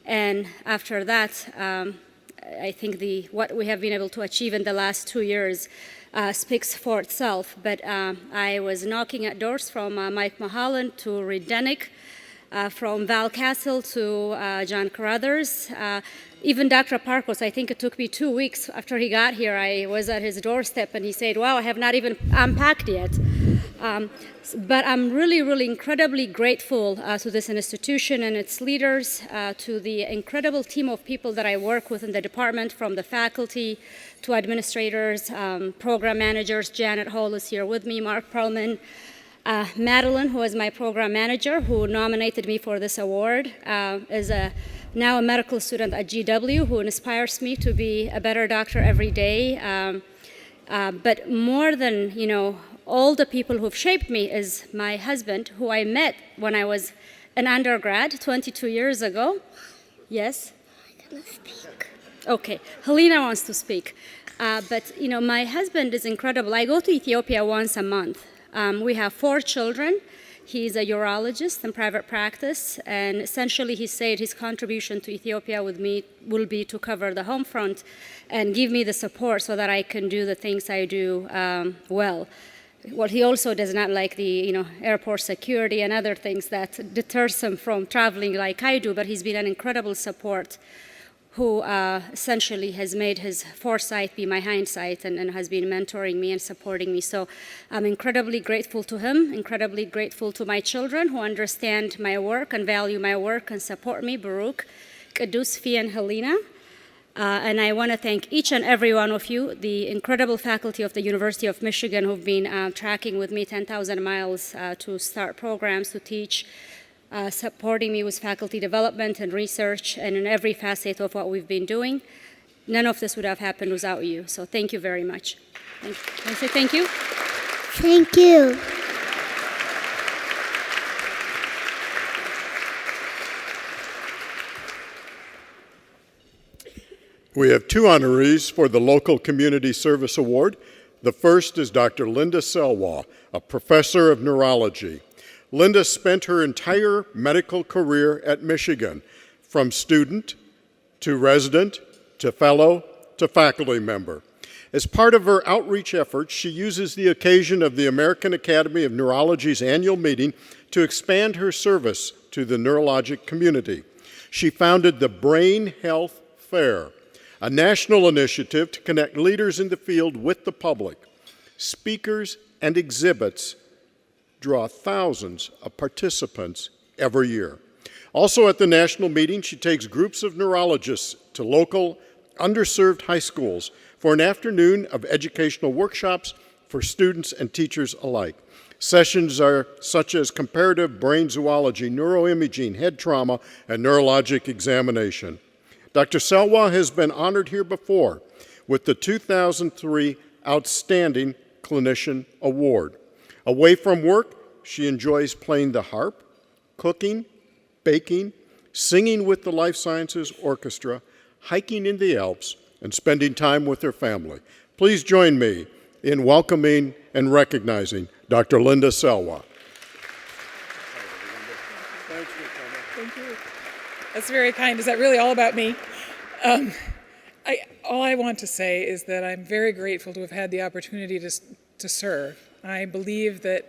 and after that, I think what we have been able to achieve in the last 2 years speaks for itself. But I was knocking at doors from Mike Mulholland to Reed Denick, from Val Castle to John Carruthers. Even Dr. Parkos, I think it took me 2 weeks after he got here. I was at his doorstep and he said, wow, I have not even unpacked yet. But I'm really, really incredibly grateful to this institution and its leaders, to the incredible team of people that I work with in the department, from the faculty to administrators, program managers. Janet Hall is here with me, Mark Perlman, Madeline, who is my program manager, who nominated me for this award, is a now a medical student at GW, who inspires me to be a better doctor every day. But more than, all the people who've shaped me is my husband, who I met when I was an undergrad 22 years ago. Yes? I'm gonna speak. Okay, Helena wants to speak. But my husband is incredible. I go to Ethiopia once a month. We have 4 children. He's a urologist in private practice, and essentially he said his contribution to Ethiopia with me will be to cover the home front and give me the support so that I can do the things I do well. Well, he also does not like the airport security and other things that deters him from traveling like I do, but he's been an incredible support who essentially has made his foresight be my hindsight and has been mentoring me and supporting me. So I'm incredibly grateful to him, incredibly grateful to my children who understand my work and value my work and support me, Baruch, Kadus, Fi, and Helena. And I want to thank each and every one of you, the incredible faculty of the University of Michigan who've been tracking with me 10,000 miles to start programs, to teach, supporting me with faculty development and research and in every facet of what we've been doing. None of this would have happened without you. So thank you very much. Can I say thank you? Thank you. We have 2 honorees for the Local Community Service Award. The first is Dr. Linda Selwa, a professor of neurology. Linda spent her entire medical career at Michigan, from student to resident to fellow to faculty member. As part of her outreach efforts, she uses the occasion of the American Academy of Neurology's annual meeting to expand her service to the neurologic community. She founded the Brain Health Fair, a national initiative to connect leaders in the field with the public. Speakers and exhibits draw thousands of participants every year. Also at the national meeting, she takes groups of neurologists to local underserved high schools for an afternoon of educational workshops for students and teachers alike. Sessions are such as comparative brain zoology, neuroimaging, head trauma, and neurologic examination. Dr. Selwa has been honored here before with the 2003 Outstanding Clinician Award. Away from work, she enjoys playing the harp, cooking, baking, singing with the Life Sciences Orchestra, hiking in the Alps, and spending time with her family. Please join me in welcoming and recognizing Dr. Linda Selwa. Thank you. That's very kind. Is that really all about me? All I want to say is that I'm very grateful to have had the opportunity to serve. I believe that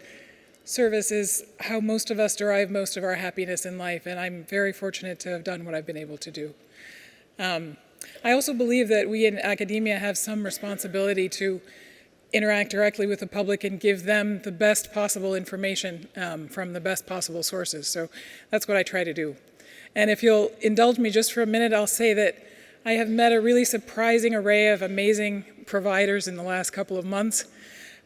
service is how most of us derive most of our happiness in life, and I'm very fortunate to have done what I've been able to do. I also believe that we in academia have some responsibility to interact directly with the public and give them the best possible information from the best possible sources. So that's what I try to do. And if you'll indulge me just for a minute, I'll say that I have met a really surprising array of amazing providers in the last couple of months.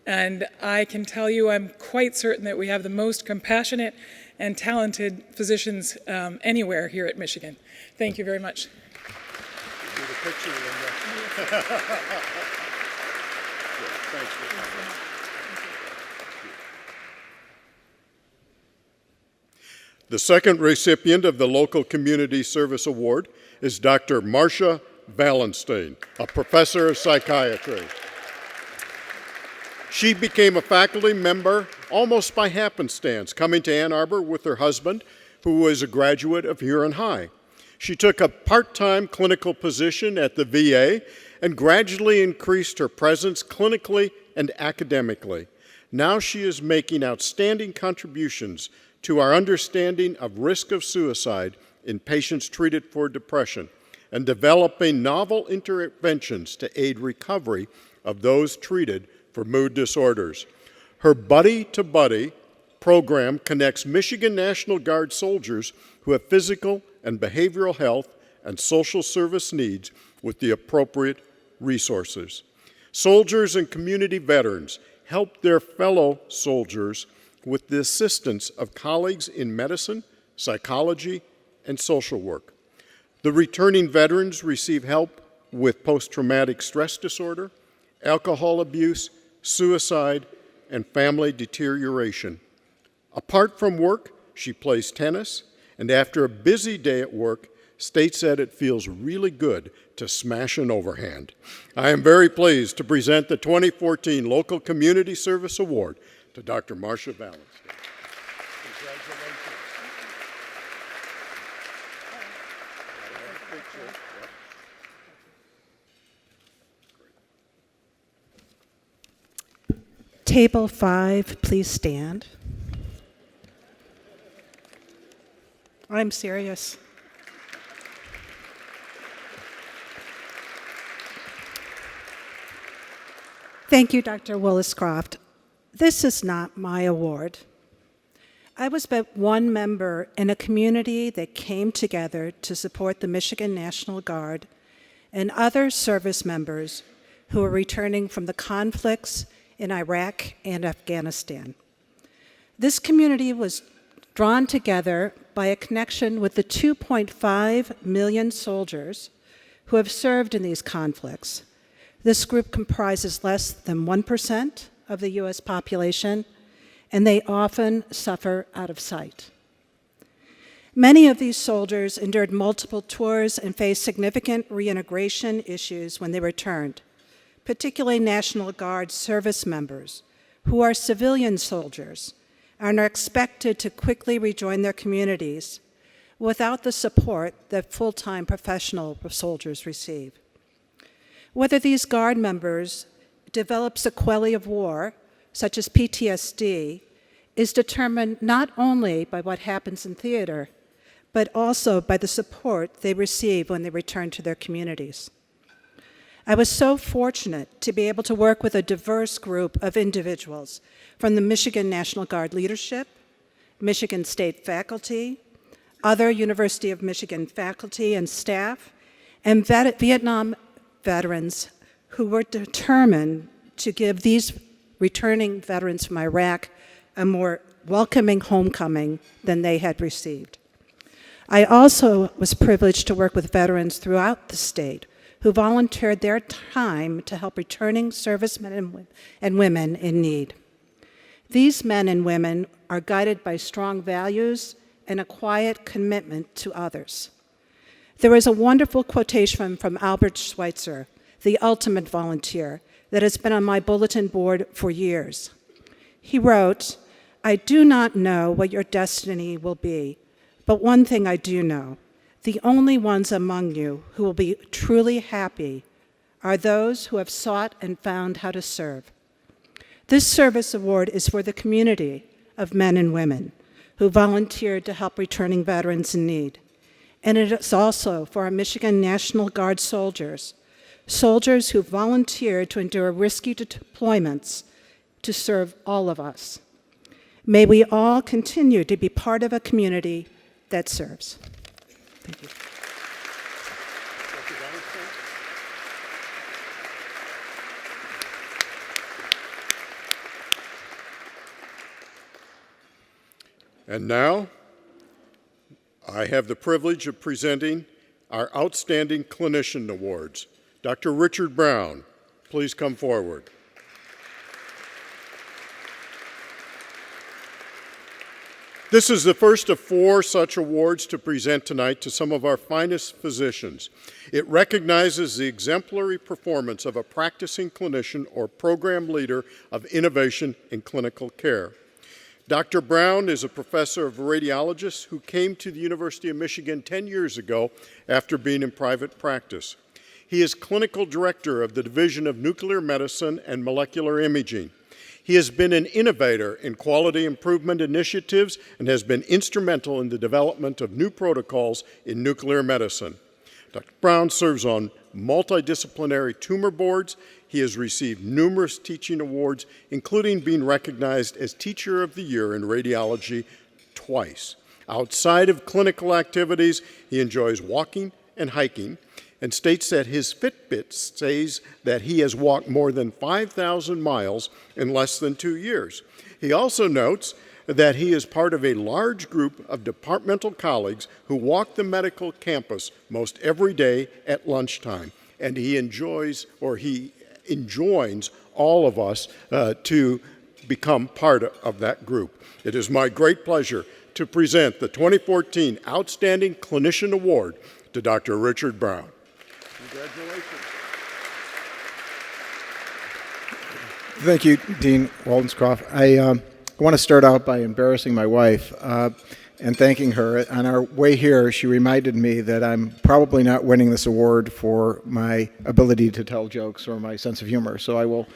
And I can tell you I'm quite certain that we have the most compassionate and talented physicians anywhere here at Michigan. Thank you very much. The second recipient of the Local Community Service Award is Dr. Marcia Wallenstein, a professor of psychiatry. She became a faculty member almost by happenstance, coming to Ann Arbor with her husband, who was a graduate of Huron High. She took a part-time clinical position at the VA and gradually increased her presence clinically and academically. Now she is making outstanding contributions to our understanding of risk of suicide in patients treated for depression and developing novel interventions to aid recovery of those treated for mood disorders. Her Buddy to Buddy program connects Michigan National Guard soldiers who have physical and behavioral health and social service needs with the appropriate resources. Soldiers and community veterans help their fellow soldiers with the assistance of colleagues in medicine, psychology, and social work. The returning veterans receive help with post-traumatic stress disorder, alcohol abuse, suicide, and family deterioration. Apart from work, she plays tennis, and after a busy day at work, states that it feels really good to smash an overhand. I am very pleased to present the 2014 Local Community Service Award to Dr. Marcia Valenstein. Table 5, please stand. I'm serious. Thank you, Dr. Willis-Croft. This is not my award. I was but one member in a community that came together to support the Michigan National Guard and other service members who are returning from the conflicts in Iraq and Afghanistan. This community was drawn together by a connection with the 2.5 million soldiers who have served in these conflicts. This group comprises less than 1% of the U.S. population, and they often suffer out of sight. Many of these soldiers endured multiple tours and faced significant reintegration issues when they returned, particularly National Guard service members who are civilian soldiers and are expected to quickly rejoin their communities without the support that full-time professional soldiers receive. Whether these Guard members develop sequelae of war, such as PTSD, is determined not only by what happens in theater, but also by the support they receive when they return to their communities. I was so fortunate to be able to work with a diverse group of individuals from the Michigan National Guard leadership, Michigan State faculty, other University of Michigan faculty and staff, and Vietnam veterans who were determined to give these returning veterans from Iraq a more welcoming homecoming than they had received. I also was privileged to work with veterans throughout the state who volunteered their time to help returning servicemen and women in need. These men and women are guided by strong values and a quiet commitment to others. There is a wonderful quotation from Albert Schweitzer, the ultimate volunteer, that has been on my bulletin board for years. He wrote, "I do not know what your destiny will be, but one thing I do know, the only ones among you who will be truly happy are those who have sought and found how to serve." This service award is for the community of men and women who volunteered to help returning veterans in need. And it is also for our Michigan National Guard soldiers, soldiers who volunteered to endure risky deployments to serve all of us. May we all continue to be part of a community that serves. Thank you. And now, I have the privilege of presenting our Outstanding Clinician Awards. Dr. Richard Brown, please come forward. This is the first of 4 such awards to present tonight to some of our finest physicians. It recognizes the exemplary performance of a practicing clinician or program leader of innovation in clinical care. Dr. Brown is a professor of radiologists who came to the University of Michigan 10 years ago after being in private practice. He is clinical director of the Division of Nuclear Medicine and Molecular Imaging. He has been an innovator in quality improvement initiatives and has been instrumental in the development of new protocols in nuclear medicine. Dr. Brown serves on multidisciplinary tumor boards. He has received numerous teaching awards, including being recognized as Teacher of the Year in Radiology twice. Outside of clinical activities, he enjoys walking and hiking, and states that his Fitbit says that he has walked more than 5,000 miles in less than 2 years. He also notes that he is part of a large group of departmental colleagues who walk the medical campus most every day at lunchtime. And he enjoins all of us to become part of that group. It is my great pleasure to present the 2014 Outstanding Clinician Award to Dr. Richard Brown. Congratulations. Thank you, Dean Waldenscroft. I want to start out by embarrassing my wife and thanking her. On our way here, she reminded me that I'm probably not winning this award for my ability to tell jokes or my sense of humor, so I will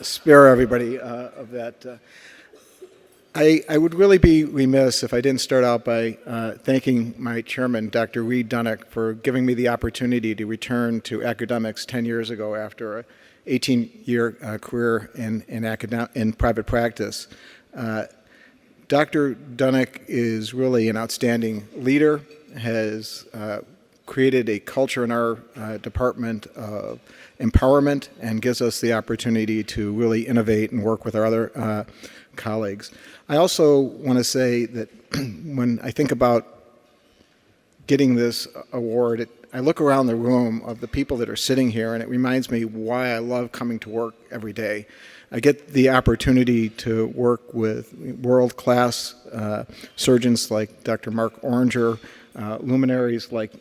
spare everybody of that. I would really be remiss if I didn't start out by thanking my chairman, Dr. Reed Dunnick, for giving me the opportunity to return to academics 10 years ago after a 18-year career in private practice. Dr. Dunnick is really an outstanding leader, has created a culture in our department of empowerment, and gives us the opportunity to really innovate and work with our other colleagues. I also want to say that when I think about getting this award, I look around the room of the people that are sitting here, and it reminds me why I love coming to work every day. I get the opportunity to work with world-class surgeons like Dr. Mark Oranger, luminaries like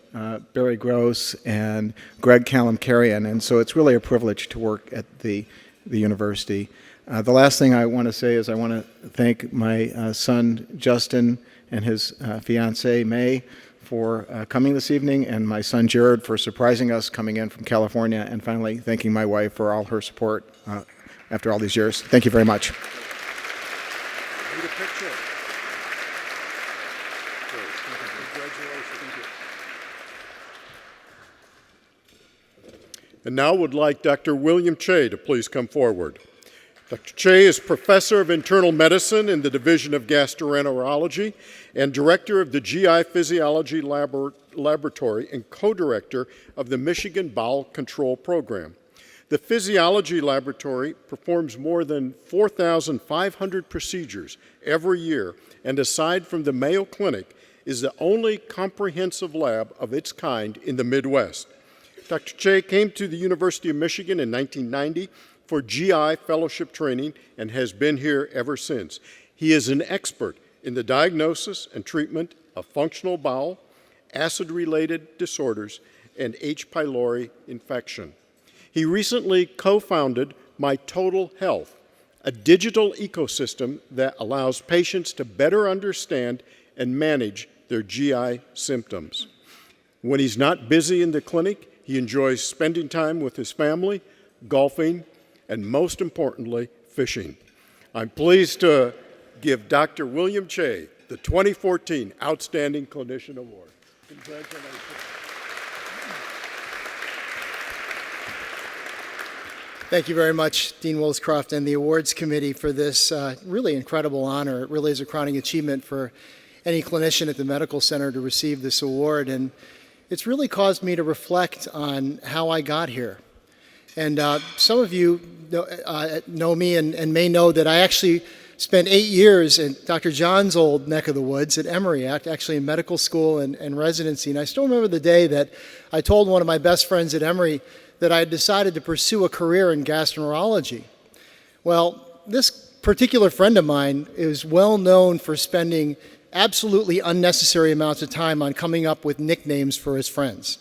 Barry Gross and Greg Callum-Carrion, and so it's really a privilege to work at the university. The last thing I want to say is I want to thank my son Justin and his fiancée May for coming this evening, and my son Jared for surprising us coming in from California, and finally thanking my wife for all her support after all these years. Thank you very much. Need a picture. Congratulations. And now would like Dr. William Che to please come forward. Dr. Che is Professor of Internal Medicine in the Division of Gastroenterology and Director of the GI Physiology Laboratory and Co-Director of the Michigan Bowel Control Program. The Physiology Laboratory performs more than 4,500 procedures every year, and aside from the Mayo Clinic, is the only comprehensive lab of its kind in the Midwest. Dr. Che came to the University of Michigan in 1990 for GI fellowship training and has been here ever since. He is an expert in the diagnosis and treatment of functional bowel, acid-related disorders, and H. pylori infection. He recently co-founded My Total Health, a digital ecosystem that allows patients to better understand and manage their GI symptoms. When he's not busy in the clinic, he enjoys spending time with his family, golfing, and most importantly, fishing. I'm pleased to give Dr. William Che the 2014 Outstanding Clinician Award. Congratulations. Thank you very much, Dean Waldenscroft and the Awards Committee for this really incredible honor. It really is a crowning achievement for any clinician at the medical center to receive this award, and it's really caused me to reflect on how I got here. And some of you know me and may know that I actually spent 8 years in Dr. John's old neck of the woods at Emory, actually in medical school and residency. And I still remember the day that I told one of my best friends at Emory that I had decided to pursue a career in gastroenterology. Well, this particular friend of mine is well known for spending absolutely unnecessary amounts of time on coming up with nicknames for his friends.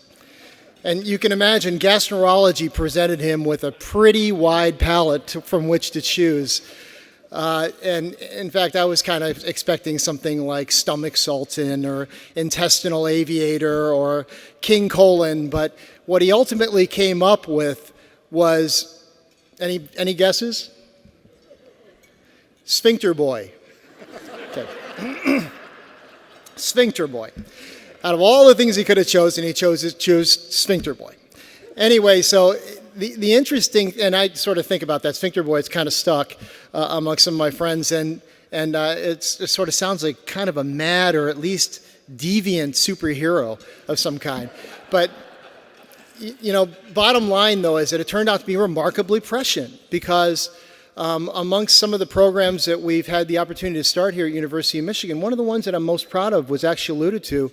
And you can imagine gastroenterology presented him with a pretty wide palette from which to choose. And in fact, I was kind of expecting something like stomach sultan or intestinal aviator or king colon, but what he ultimately came up with was, any guesses? Sphincter boy. Okay. Sphincter boy. Out of all the things he could have chosen, he chose sphincter boy. Anyway, so the interesting, and I sort of think about that sphincter boy, it's kind of stuck among some of my friends, and it sort of sounds like kind of a mad or at least deviant superhero of some kind. But, you know, bottom line, though, is that it turned out to be remarkably prescient, because amongst some of the programs that we've had the opportunity to start here at University of Michigan, one of the ones that I'm most proud of was actually alluded to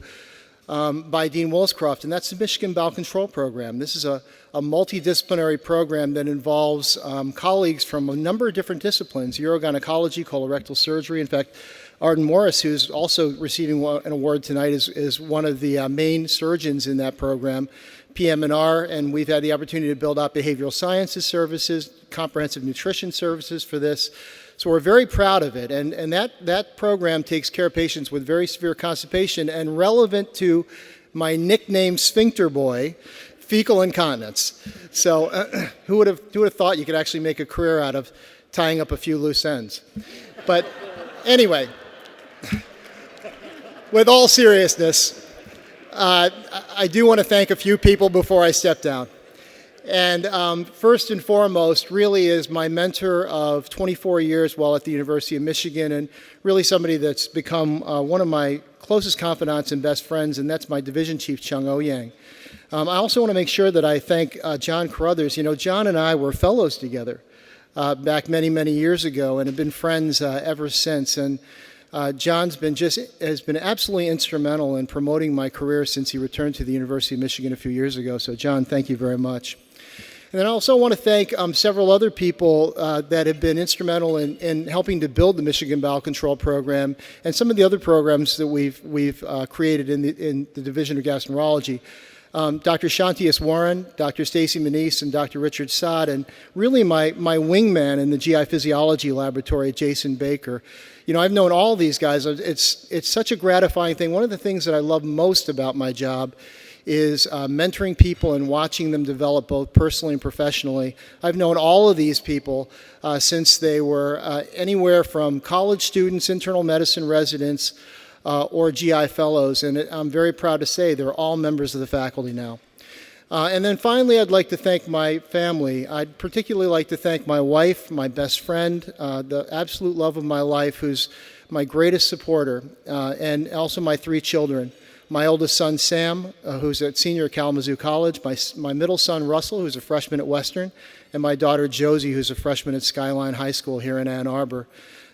by Dean Williscroft, and that's the Michigan Bowel Control Program. This is a multidisciplinary program that involves colleagues from a number of different disciplines: urogynecology, colorectal surgery. In fact, Arden Morris, who's also receiving an award tonight, is one of the main surgeons in that program, PM&R, and we've had the opportunity to build out behavioral sciences services, comprehensive nutrition services for this. So we're very proud of it, and that program takes care of patients with very severe constipation, and relevant to my nickname Sphincter Boy, fecal incontinence. So who would have thought you could actually make a career out of tying up a few loose ends? But anyway, with all seriousness, I do want to thank a few people before I step down. And first and foremost really is my mentor of 24 years while at the University of Michigan, and really somebody that's become one of my closest confidants and best friends, and that's my division chief, Chung O-Yang. I also want to make sure that I thank John Carruthers. You know, John and I were fellows together back many, many years ago and have been friends ever since. And John's has been absolutely instrumental in promoting my career since he returned to the University of Michigan a few years ago. So John, thank you very much. And then I also want to thank several other people that have been instrumental in helping to build the Michigan Bowel Control Program and some of the other programs that we've created in the Division of Gastroenterology. Dr. Shantius Warren, Dr. Stacy Manise, and Dr. Richard Sod, and really my wingman in the GI Physiology Laboratory, Jason Baker. You know, I've known all these guys. It's such a gratifying thing. One of the things that I love most about my job is mentoring people and watching them develop both personally and professionally. I've known all of these people since they were anywhere from college students, internal medicine residents, or GI fellows, and I'm very proud to say they're all members of the faculty now. And then finally, I'd like to thank my family. I'd particularly like to thank my wife, my best friend, the absolute love of my life, who's my greatest supporter, and also my 3 children. My oldest son, Sam, who's a senior at Kalamazoo College, my middle son, Russell, who's a freshman at Western, and my daughter, Josie, who's a freshman at Skyline High School here in Ann Arbor.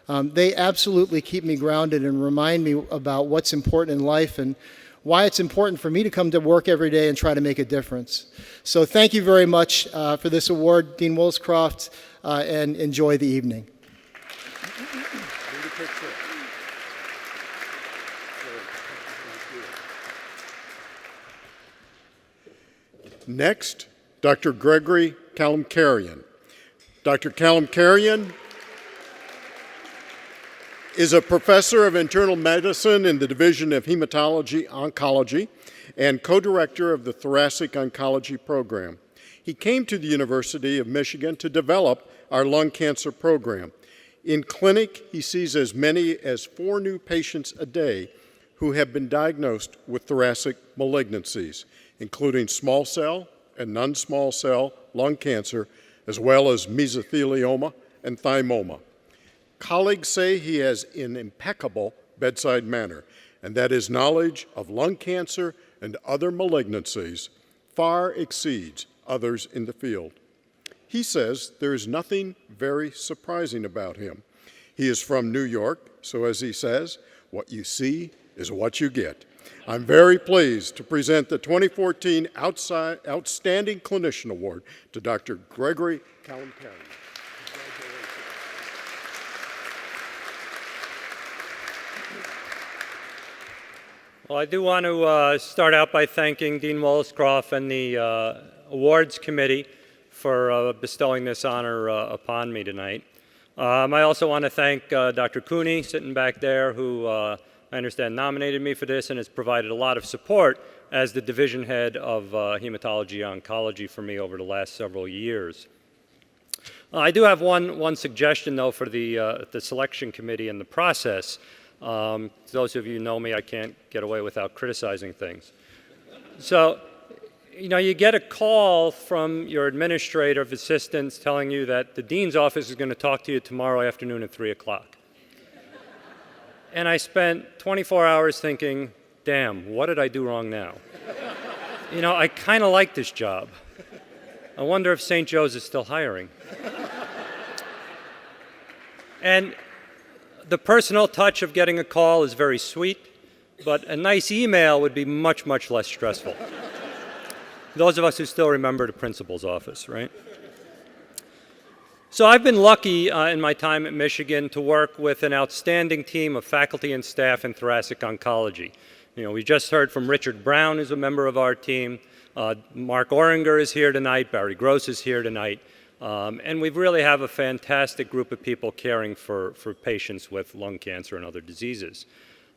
They absolutely keep me grounded and remind me about what's important in life and why it's important for me to come to work every day and try to make a difference. So thank you very much for this award, Dean Williscroft, and enjoy the evening. Next, Dr. Gregory Kalamkarian. Dr. Kalamkarian is a professor of internal medicine in the Division of Hematology Oncology and co-director of the Thoracic Oncology Program. He came to the University of Michigan to develop our lung cancer program. In clinic, he sees as many as 4 new patients a day who have been diagnosed with thoracic malignancies, including small cell and non-small cell lung cancer, as well as mesothelioma and thymoma. Colleagues say he has an impeccable bedside manner, and that his knowledge of lung cancer and other malignancies far exceeds others in the field. He says there is nothing very surprising about him. He is from New York, so as he says, what you see is what you get. I'm very pleased to present the 2014 Outstanding Clinician Award to Dr. Gregory Kalamkarian. Well, I do want to start out by thanking Dean Williscroft and the Awards Committee for bestowing this honor upon me tonight. I also want to thank Dr. Cooney, sitting back there, who I understand nominated me for this and has provided a lot of support as the division head of hematology oncology for me over the last several years. I do have one suggestion, though, for the selection committee and the process. Those of you who know me, I can't get away without criticizing things. So, you know, you get a call from your administrative assistants telling you that the dean's office is going to talk to you tomorrow afternoon at 3 o'clock. And I spent 24 hours thinking, damn, what did I do wrong now? You know, I kind of like this job. I wonder if St. Joe's is still hiring. And the personal touch of getting a call is very sweet, but a nice email would be much, much less stressful. Those of us who still remember the principal's office, right? So I've been lucky in my time at Michigan to work with an outstanding team of faculty and staff in thoracic oncology. You know, we just heard from Richard Brown, who's a member of our team. Mark Oringer is here tonight. Barry Gross is here tonight. And we really have a fantastic group of people caring for patients with lung cancer and other diseases.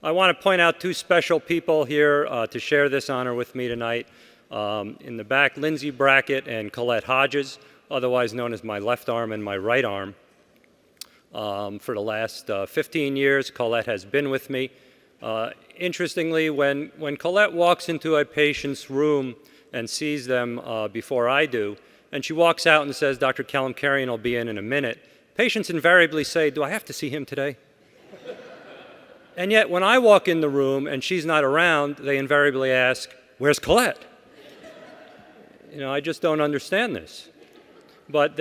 I want to point out two special people here to share this honor with me tonight. In the back, Lindsay Brackett and Colette Hodges, otherwise known as my left arm and my right arm. For the last 15 years, Colette has been with me. Interestingly, when Colette walks into a patient's room and sees them before I do, and she walks out and says, "Dr. Kalamkarian will be in a minute," patients invariably say, "Do I have to see him today?" And yet, when I walk in the room and she's not around, they invariably ask, "Where's Colette?" You know, I just don't understand this. But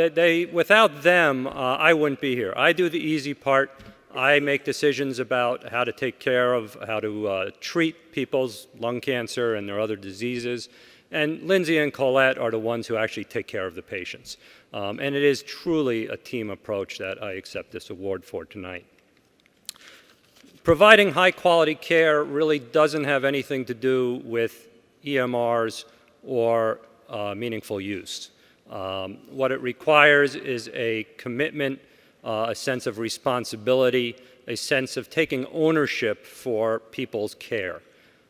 without them, I wouldn't be here. I do the easy part. I make decisions about how to take care of, how to treat people's lung cancer and their other diseases. And Lindsay and Colette are the ones who actually take care of the patients. And it is truly a team approach that I accept this award for tonight. Providing high quality care really doesn't have anything to do with EMRs or meaningful use. What it requires is a commitment, a sense of responsibility, a sense of taking ownership for people's care.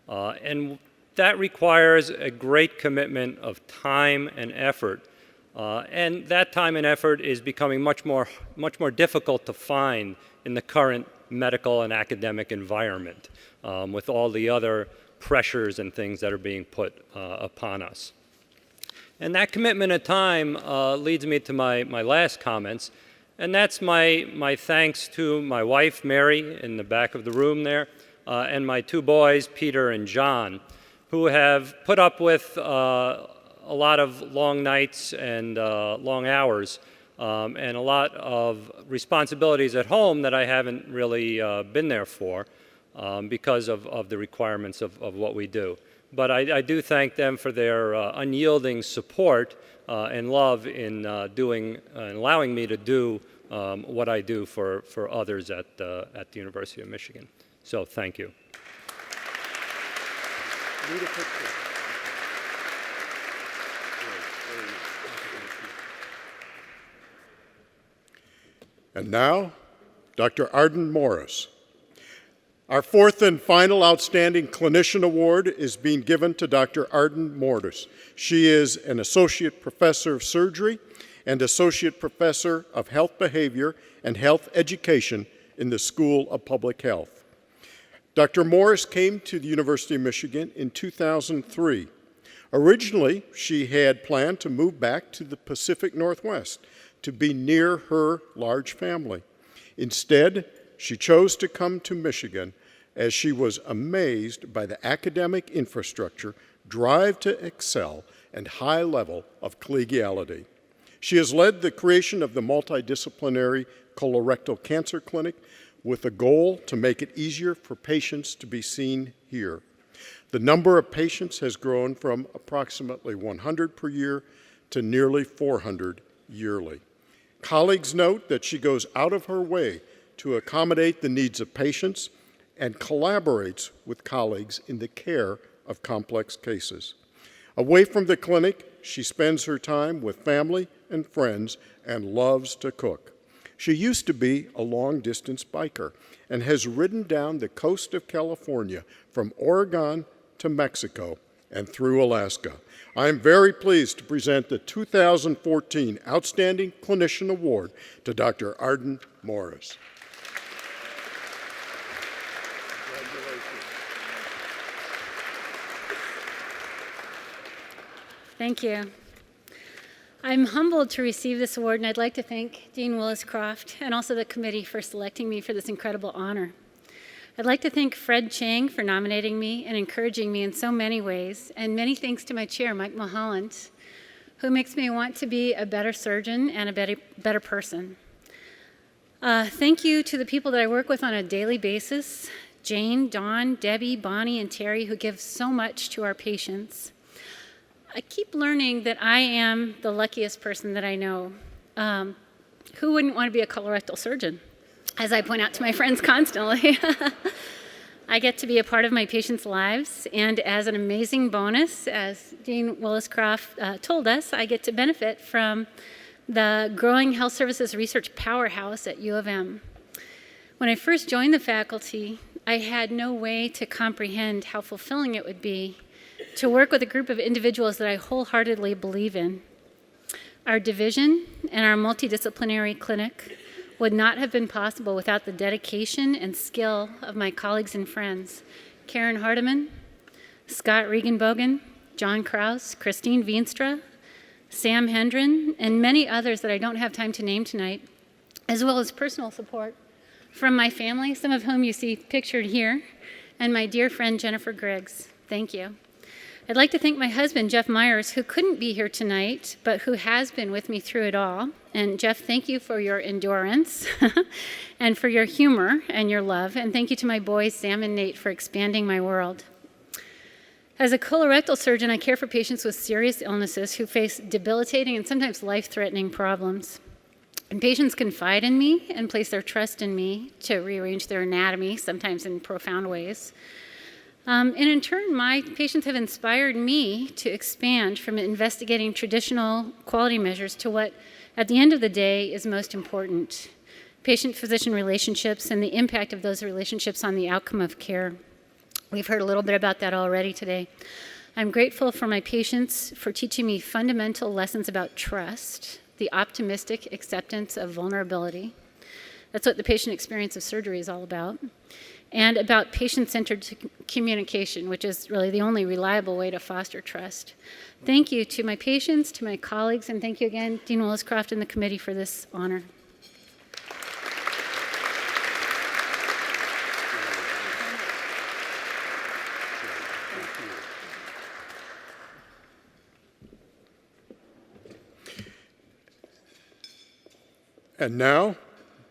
And that requires a great commitment of time and effort. And that time and effort is becoming much more difficult to find in the current medical and academic environment with all the other pressures and things that are being put upon us. And that commitment of time leads me to my last comments, and that's my thanks to my wife, Mary, in the back of the room there, and my two boys, Peter and John, who have put up with a lot of long nights and long hours and a lot of responsibilities at home that I haven't really been there for because of the requirements of what we do. But I do thank them for their unyielding support and love in allowing me to do what I do for others at the University of Michigan. So thank you. And now, Dr. Arden Morris. Our fourth and final Outstanding Clinician Award is being given to Dr. Arden Morris. She is an Associate Professor of Surgery and Associate Professor of Health Behavior and Health Education in the School of Public Health. Dr. Morris came to the University of Michigan in 2003. Originally, she had planned to move back to the Pacific Northwest to be near her large family. Instead, she chose to come to Michigan as she was amazed by the academic infrastructure, drive to excel, and high level of collegiality. She has led the creation of the multidisciplinary colorectal cancer clinic with a goal to make it easier for patients to be seen here. The number of patients has grown from approximately 100 per year to nearly 400 yearly. Colleagues note that she goes out of her way to accommodate the needs of patients and collaborates with colleagues in the care of complex cases. Away from the clinic, she spends her time with family and friends and loves to cook. She used to be a long-distance biker and has ridden down the coast of California from Oregon to Mexico and through Alaska. I am very pleased to present the 2014 Outstanding Clinician Award to Dr. Arden Morris. Thank you. I'm humbled to receive this award, and I'd like to thank Dean Willis-Croft and also the committee for selecting me for this incredible honor. I'd like to thank Fred Chang for nominating me and encouraging me in so many ways, and many thanks to my chair, Mike Mulholland, who makes me want to be a better surgeon and a better person. Thank you to the people that I work with on a daily basis, Jane, Dawn, Debbie, Bonnie, and Terry, who give so much to our patients. I keep learning that I am the luckiest person that I know. Who wouldn't want to be a colorectal surgeon? As I point out to my friends constantly. I get to be a part of my patients' lives, and as an amazing bonus, as Dean Willis-Croft told us, I get to benefit from the growing health services research powerhouse at U of M. When I first joined the faculty, I had no way to comprehend how fulfilling it would be to work with a group of individuals that I wholeheartedly believe in. Our division and our multidisciplinary clinic would not have been possible without the dedication and skill of my colleagues and friends, Karen Hardiman, Scott Regenbogen, John Kraus, Christine Veenstra, Sam Hendren, and many others that I don't have time to name tonight, as well as personal support from my family, some of whom you see pictured here, and my dear friend Jennifer Griggs. Thank you. I'd like to thank my husband, Jeff Myers, who couldn't be here tonight, but who has been with me through it all. And Jeff, thank you for your endurance and for your humor and your love. And thank you to my boys, Sam and Nate, for expanding my world. As a colorectal surgeon, I care for patients with serious illnesses who face debilitating and sometimes life-threatening problems. And patients confide in me and place their trust in me to rearrange their anatomy, sometimes in profound ways. And in turn, my patients have inspired me to expand from investigating traditional quality measures to what, at the end of the day, is most important: patient-physician relationships and the impact of those relationships on the outcome of care. We've heard a little bit about that already today. I'm grateful for my patients for teaching me fundamental lessons about trust, the optimistic acceptance of vulnerability. That's what the patient experience of surgery is all about. And about patient-centered communication, which is really the only reliable way to foster trust. Thank you to my patients, to my colleagues, and thank you again, Dean Willis-Croft and the committee, for this honor. And now,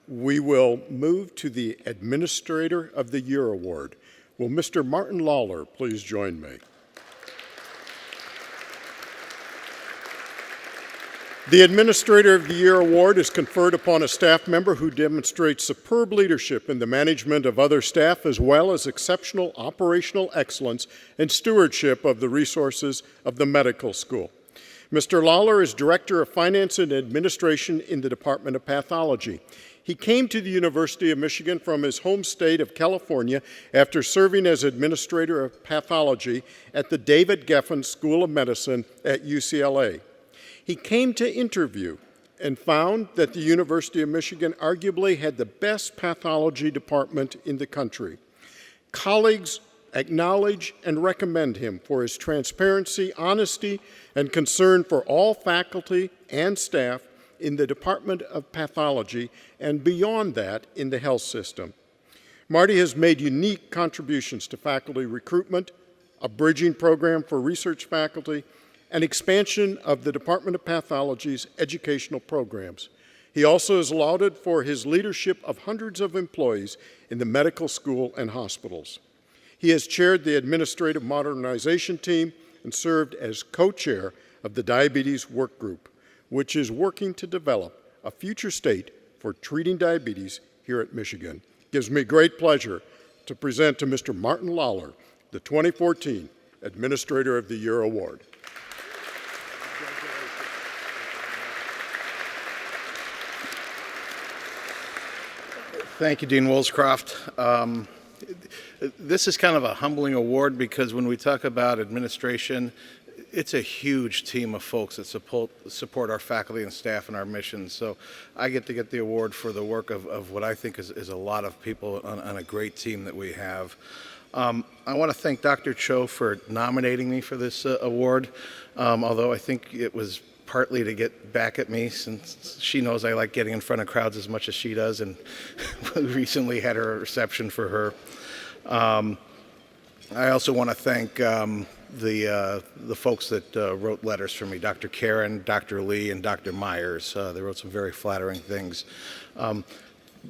we will move to the Administrator of the Year Award. Will Mr. Martin Lawler please join me? The Administrator of the Year Award is conferred upon a staff member who demonstrates superb leadership in the management of other staff, as well as exceptional operational excellence and stewardship of the resources of the medical school. Mr. Lawler is Director of Finance and Administration in the Department of Pathology. He came to the University of Michigan from his home state of California after serving as Administrator of Pathology at the David Geffen School of Medicine at UCLA. He came to interview and found that the University of Michigan arguably had the best pathology department in the country. Colleagues acknowledge and recommend him for his transparency, honesty, and concern for all faculty and staff in the Department of Pathology and beyond that in the health system. Marty has made unique contributions to faculty recruitment, a bridging program for research faculty, and expansion of the Department of Pathology's educational programs. He also is lauded for his leadership of hundreds of employees in the medical school and hospitals. He has chaired the Administrative Modernization Team and served as co-chair of the Diabetes Work Group, which is working to develop a future state for treating diabetes here at Michigan. It gives me great pleasure to present to Mr. Martin Lawler the 2014 Administrator of the Year Award. Thank you, Dean Willis-Croft. This is kind of a humbling award because when we talk about administration, it's a huge team of folks that support our faculty and staff and our mission. So I get to get the award for the work of what I think is a lot of people on a great team that we have. I want to thank Dr. Cho for nominating me for this award, although I think it was partly to get back at me since she knows I like getting in front of crowds as much as she does, and we recently had a reception for her. I also want to thank the folks that wrote letters for me, Dr. Karen, Dr. Lee, and Dr. Myers. They wrote some very flattering things.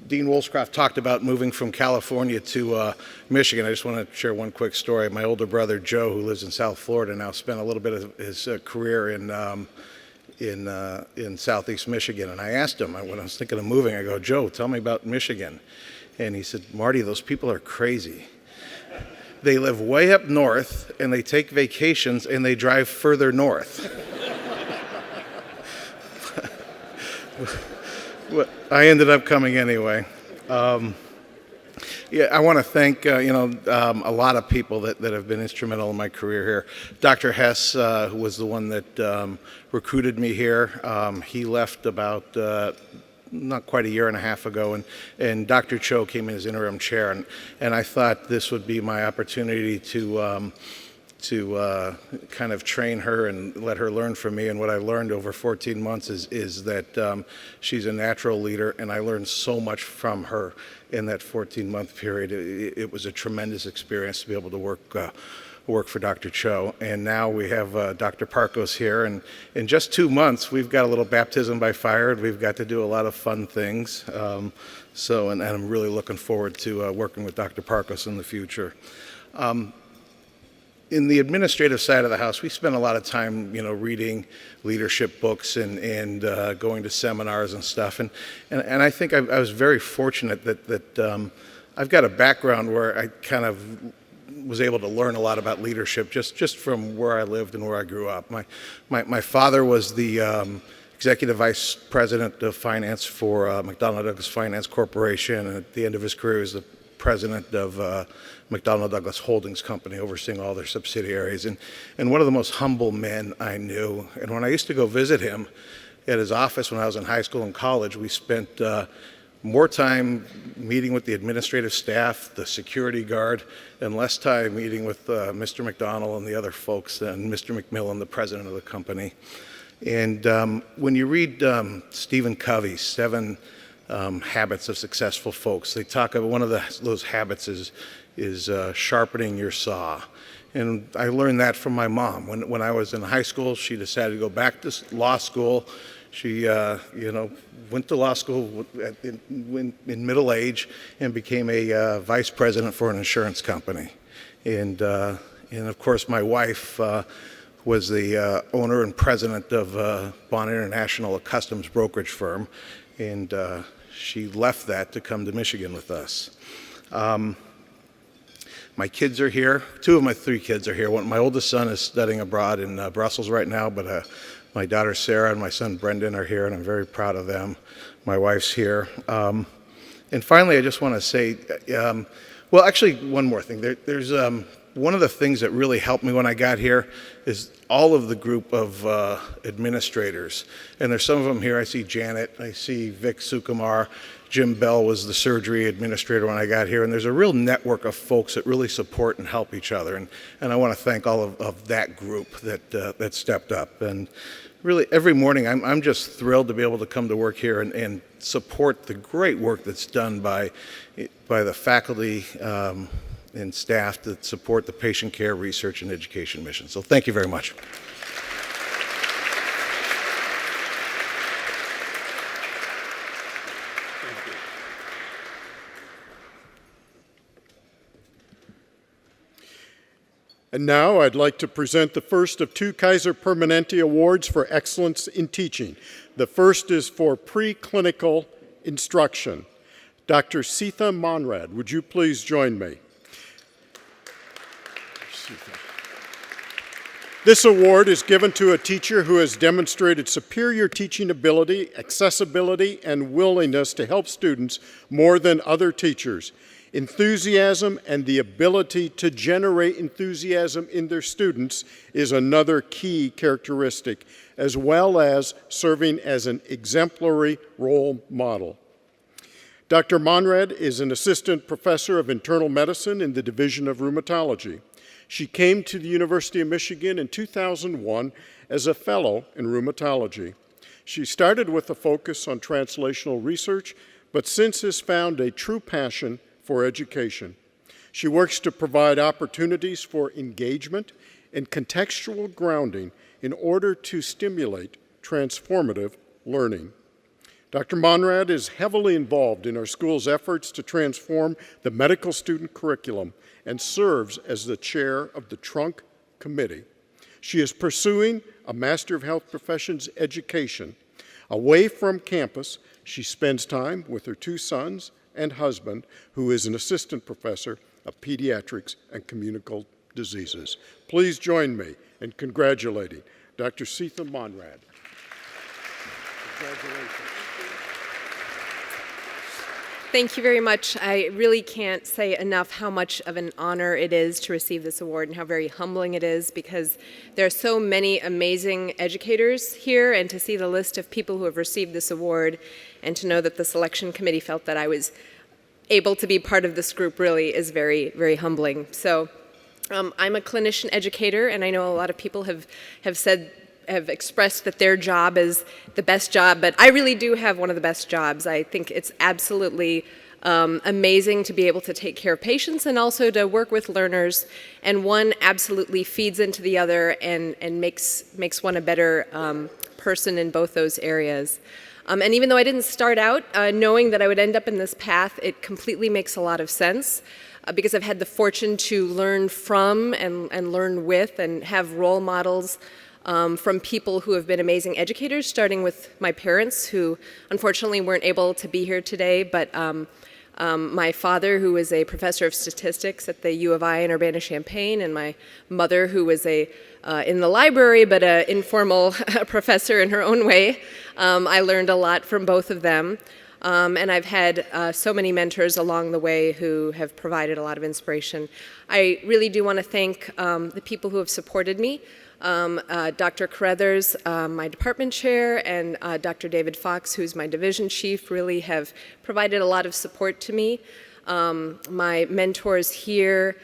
Dean Woolscroft talked about moving from California to Michigan. I just want to share one quick story. My older brother, Joe, who lives in South Florida now, spent a little bit of his career in Southeast Michigan. And I asked him, when I was thinking of moving, I go, Joe, tell me about Michigan. And he said, Marty, those people are crazy. They live way up north, and they take vacations, and they drive further north. I ended up coming anyway. Yeah, I want to thank a lot of people that have been instrumental in my career here. Dr. Hess, who was the one that recruited me here, he left about not quite a year and a half ago, and Dr. Cho came in as interim chair, and I thought this would be my opportunity to kind of train her and let her learn from me. And what I learned over 14 months is that she's a natural leader, and I learned so much from her in that 14-month period. It was a tremendous experience to be able to work for Dr. Cho. And now we have Dr. Parkos here, and in just 2 months, we've got a little baptism by fire, and we've got to do a lot of fun things. And I'm really looking forward to working with Dr. Parkos in the future. In the administrative side of the house, we spend a lot of time, reading leadership books and going to seminars and stuff. And I think I was very fortunate that I've got a background where I kind of was able to learn a lot about leadership just from where I lived and where I grew up. My father was the executive vice president of finance for McDonnell Douglas Finance Corporation, and at the end of his career, he was the president of McDonnell Douglas Holdings Company, overseeing all their subsidiaries, and one of the most humble men I knew. And when I used to go visit him at his office when I was in high school and college, we spent more time meeting with the administrative staff, the security guard, and less time meeting with Mr. McDonnell and the other folks, and Mr. McMillan, the president of the company. And when you read Stephen Covey's 7 Habits of Successful Folks, they talk about one of those habits is sharpening your saw. And I learned that from my mom. When I was in high school, she decided to go back to law school. She, went to law school in middle age and became a vice president for an insurance company. And of course, my wife was the owner and president of Bond International, a customs brokerage firm. And she left that to come to Michigan with us. My kids are here. 2 of my 3 kids are here. My oldest son is studying abroad in Brussels right now, but my daughter Sarah and my son Brendan are here, and I'm very proud of them. My wife's here. And finally, I just want to say, well, actually, one more thing. There's one of the things that really helped me when I got here is all of the group of administrators. And there's some of them here. I see Janet, I see Vic Sukumar, Jim Bell was the surgery administrator when I got here. And there's a real network of folks that really support and help each other. And I want to thank all of that group that stepped up. And really, every morning, I'm just thrilled to be able to come to work here and support the great work that's done by the faculty and staff that support the patient care, research, and education mission. So thank you very much. And now I'd like to present the first of 2 Kaiser Permanente Awards for Excellence in Teaching. The first is for preclinical instruction. Dr. Seetha Monrad, would you please join me? This award is given to a teacher who has demonstrated superior teaching ability, accessibility, and willingness to help students more than other teachers. Enthusiasm and the ability to generate enthusiasm in their students is another key characteristic, as well as serving as an exemplary role model. Dr. Monrad is an assistant professor of internal medicine in the Division of Rheumatology. She came to the University of Michigan in 2001 as a fellow in rheumatology. She started with a focus on translational research, but since has found a true passion for education. She works to provide opportunities for engagement and contextual grounding in order to stimulate transformative learning. Dr. Monrad is heavily involved in our school's efforts to transform the medical student curriculum and serves as the chair of the Trunk Committee. She is pursuing a Master of Health Professions education. Away from campus, she spends time with her 2 sons and husband, who is an assistant professor of pediatrics and communicable diseases. Please join me in congratulating Dr. Seetha Monrad. Congratulations. Thank you very much. I really can't say enough how much of an honor it is to receive this award and how very humbling it is, because there are so many amazing educators here, and to see the list of people who have received this award and to know that the selection committee felt that I was able to be part of this group really is very, very humbling. So I'm a clinician educator, and I know a lot of people have expressed that their job is the best job, but I really do have one of the best jobs. I think it's absolutely amazing to be able to take care of patients and also to work with learners, and one absolutely feeds into the other and makes one a better person in both those areas. And even though I didn't start out knowing that I would end up in this path, it completely makes a lot of sense. Because I've had the fortune to learn from and learn with and have role models from people who have been amazing educators, starting with my parents, who unfortunately weren't able to be here today, but my father, who was a professor of statistics at the U of I in Urbana-Champaign, and my mother, who was in the library, but an informal professor in her own way. I learned a lot from both of them. And I've had so many mentors along the way who have provided a lot of inspiration. I really do want to thank the people who have supported me. Dr. Carruthers, my department chair, and Dr. David Fox, who's my division chief, really have provided a lot of support to me. My mentors here,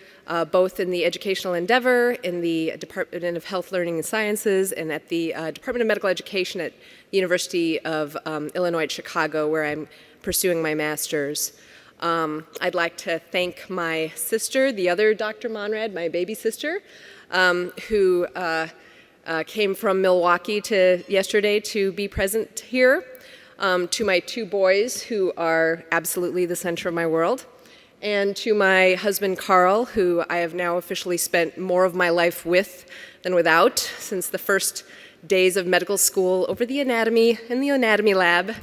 both in the educational endeavor, in the Department of Health, Learning, and Sciences, and at the Department of Medical Education at the University of Illinois at Chicago, where I'm pursuing my master's. I'd like to thank my sister, the other Dr. Monrad, my baby sister, who came from Milwaukee yesterday to be present here, to my 2 boys, who are absolutely the center of my world, and to my husband, Carl, who I have now officially spent more of my life with than without, since the first days of medical school over the anatomy in the anatomy lab.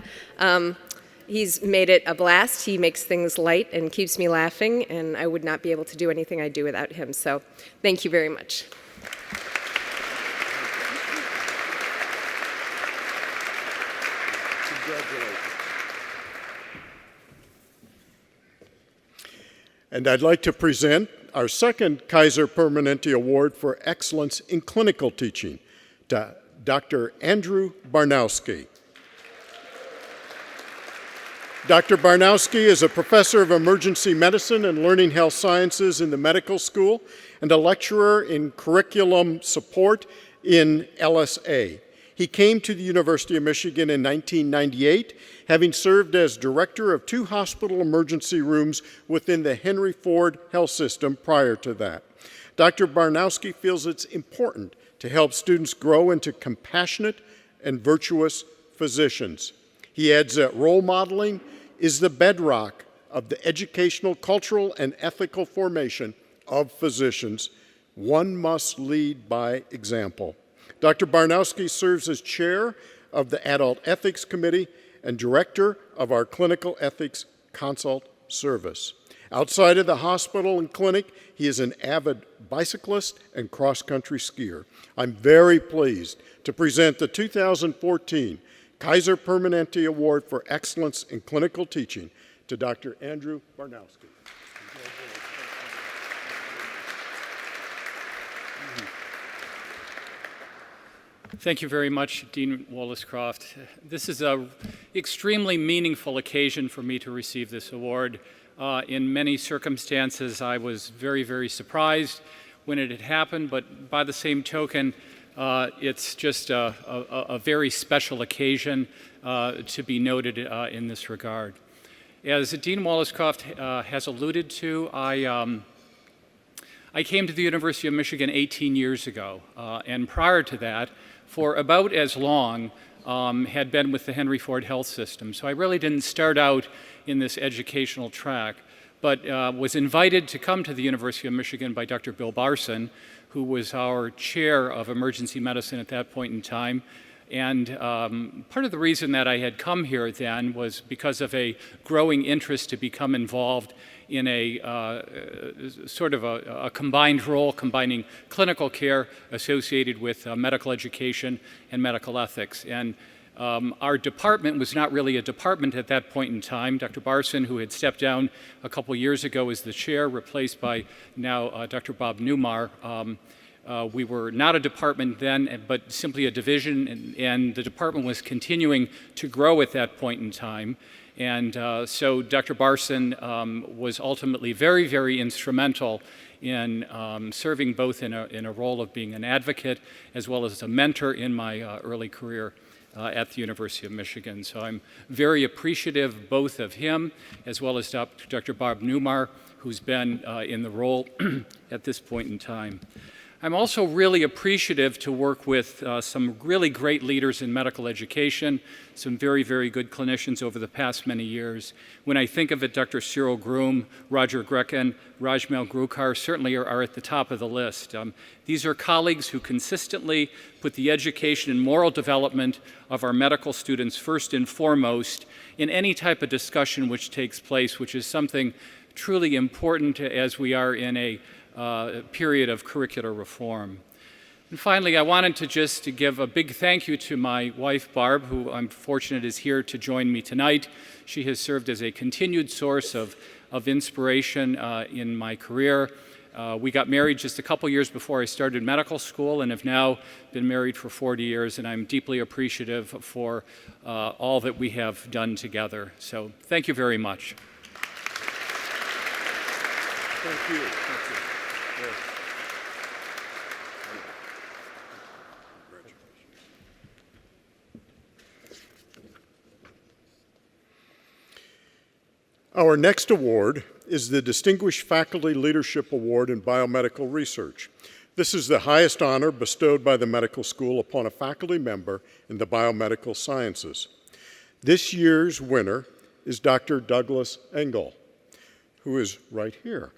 He's made it a blast. He makes things light and keeps me laughing, and I would not be able to do anything I do without him. So thank you very much. Congratulations. And I'd like to present our second Kaiser Permanente Award for Excellence in Clinical Teaching to Dr. Andrew Barnowski. Dr. Barnowski is a professor of emergency medicine and learning health sciences in the medical school and a lecturer in curriculum support in LSA. He came to the University of Michigan in 1998, having served as director of 2 hospital emergency rooms within the Henry Ford Health System prior to that. Dr. Barnowski feels it's important to help students grow into compassionate and virtuous physicians. He adds that role modeling is the bedrock of the educational, cultural, and ethical formation of physicians. One must lead by example. Dr. Barnowski serves as chair of the Adult Ethics Committee and director of our Clinical Ethics Consult Service. Outside of the hospital and clinic, he is an avid bicyclist and cross-country skier. I'm very pleased to present the 2014 Kaiser Permanente Award for Excellence in Clinical Teaching to Dr. Andrew Barnowski. Thank you very much, Dean Wallace-Croft. This is an extremely meaningful occasion for me to receive this award. In many circumstances, I was very, very surprised when it had happened, but by the same token, it's just a very special occasion to be noted in this regard. As Dean Wallace-Croft has alluded to, I came to the University of Michigan 18 years ago, and prior to that, for about as long, had been with the Henry Ford Health System. So I really didn't start out in this educational track, but was invited to come to the University of Michigan by Dr. Bill Barson, who was our chair of emergency medicine at that point in time. And part of the reason that I had come here then was because of a growing interest to become involved in a sort of a combined role, combining clinical care associated with medical education and medical ethics. And our department was not really a department at that point in time. Dr. Barson, who had stepped down a couple years ago as the chair, replaced by now Dr. Bob Newmar. We were not a department then, but simply a division, and the department was continuing to grow at that point in time. And so Dr. Barson was ultimately very, very instrumental in serving both in a role of being an advocate as well as a mentor in my early career at the University of Michigan. So I'm very appreciative both of him as well as Dr. Bob Newmar, who's been in the role at this point in time. I'm also really appreciative to work with some really great leaders in medical education, some very, very good clinicians over the past many years. When I think of it, Dr. Cyril Groom, Roger Grecken, Rajmal Grukar certainly are at the top of the list. These are colleagues who consistently put the education and moral development of our medical students first and foremost in any type of discussion which takes place, which is something truly important as we are in a period of curricular reform. And finally, I wanted to just give a big thank you to my wife, Barb, who I'm fortunate is here to join me tonight. She has served as a continued source of inspiration in my career. We got married just a couple years before I started medical school and have now been married for 40 years, and I'm deeply appreciative for all that we have done together. So thank you very much. Thank you. Our next award is the Distinguished Faculty Leadership Award in Biomedical Research. This is the highest honor bestowed by the medical school upon a faculty member in the biomedical sciences. This year's winner is Dr. Douglas Engel, who is right here.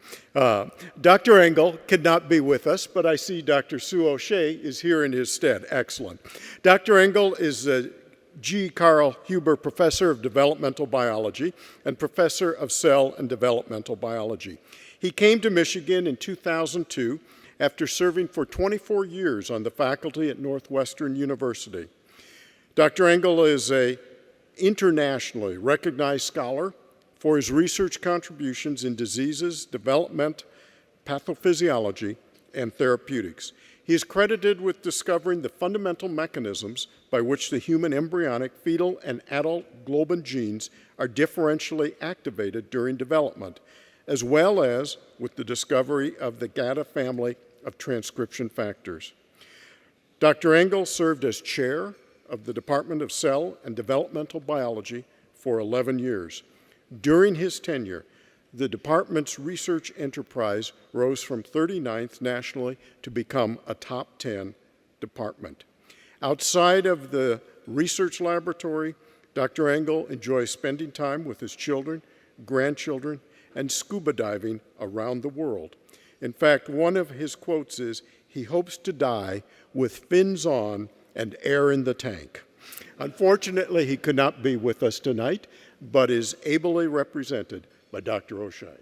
Dr. Engel could not be with us, but I see Dr. Sue O'Shea is here in his stead. Excellent. Dr. Engel is the G. Carl Huber Professor of Developmental Biology and Professor of Cell and Developmental Biology. He came to Michigan in 2002 after serving for 24 years on the faculty at Northwestern University. Dr. Engel is an internationally recognized scholar for his research contributions in diseases, development, pathophysiology, and therapeutics. He is credited with discovering the fundamental mechanisms by which the human embryonic, fetal, and adult globin genes are differentially activated during development, as well as with the discovery of the GATA family of transcription factors. Dr. Engel served as chair of the Department of Cell and Developmental Biology for 11 years. During his tenure, the department's research enterprise rose from 39th nationally to become a top 10 department. Outside of the research laboratory, Dr. Engel enjoys spending time with his children, grandchildren, and scuba diving around the world. In fact, one of his quotes is, "He hopes to die with fins on and air in the tank." Unfortunately, he could not be with us tonight, but is ably represented by Dr. O'Shea.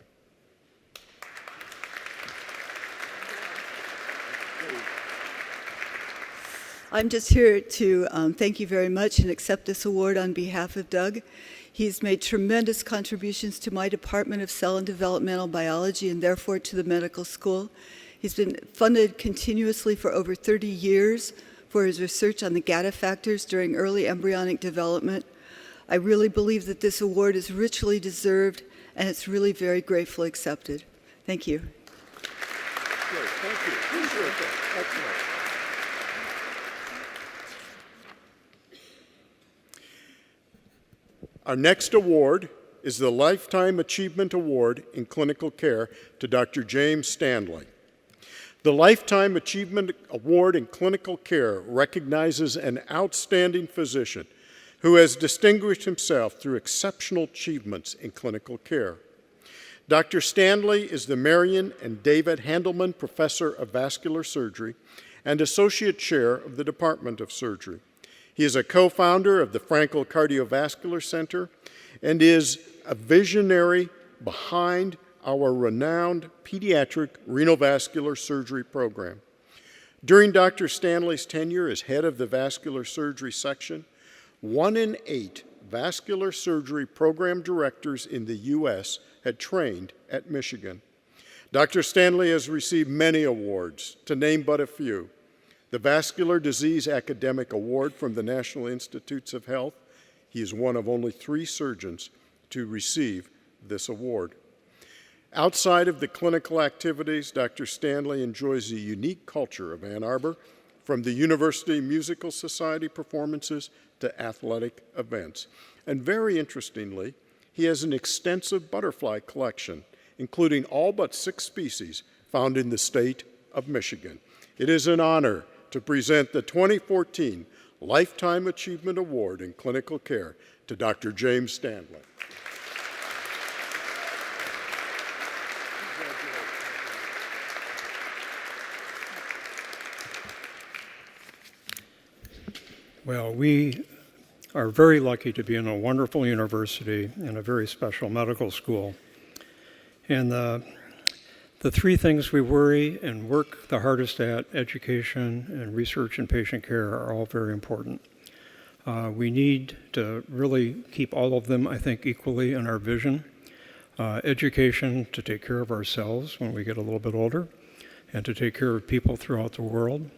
I'm just here to thank you very much and accept this award on behalf of Doug. He's made tremendous contributions to my Department of Cell and Developmental Biology and therefore to the medical school. He's been funded continuously for over 30 years for his research on the GATA factors during early embryonic development. I really believe that this award is richly deserved, and it's really very gratefully accepted. Thank you. Great, thank you. Appreciate that. Excellent. Our next award is the Lifetime Achievement Award in Clinical Care to Dr. James Stanley. The Lifetime Achievement Award in Clinical Care recognizes an outstanding physician who has distinguished himself through exceptional achievements in clinical care. Dr. Stanley is the Marion and David Handelman Professor of Vascular Surgery and Associate Chair of the Department of Surgery. He is a co-founder of the Frankel Cardiovascular Center and is a visionary behind our renowned pediatric renal vascular surgery program. During Dr. Stanley's tenure as head of the vascular surgery section, 1 in 8 vascular surgery program directors in the U.S. had trained at Michigan. Dr. Stanley has received many awards, to name but a few. The Vascular Disease Academic Award from the National Institutes of Health. He is one of only 3 surgeons to receive this award. Outside of the clinical activities, Dr. Stanley enjoys the unique culture of Ann Arbor, from the University Musical Society performances to athletic events. And very interestingly, he has an extensive butterfly collection, including all but 6 species found in the state of Michigan. It is an honor to present the 2014 Lifetime Achievement Award in Clinical Care to Dr. James Stanley. Well, we are very lucky to be in a wonderful university and a very special medical school. And the 3 things we worry and work the hardest at, education and research and patient care, are all very important. We need to really keep all of them, I think, equally in our vision. Education to take care of ourselves when we get a little bit older and to take care of people throughout the world.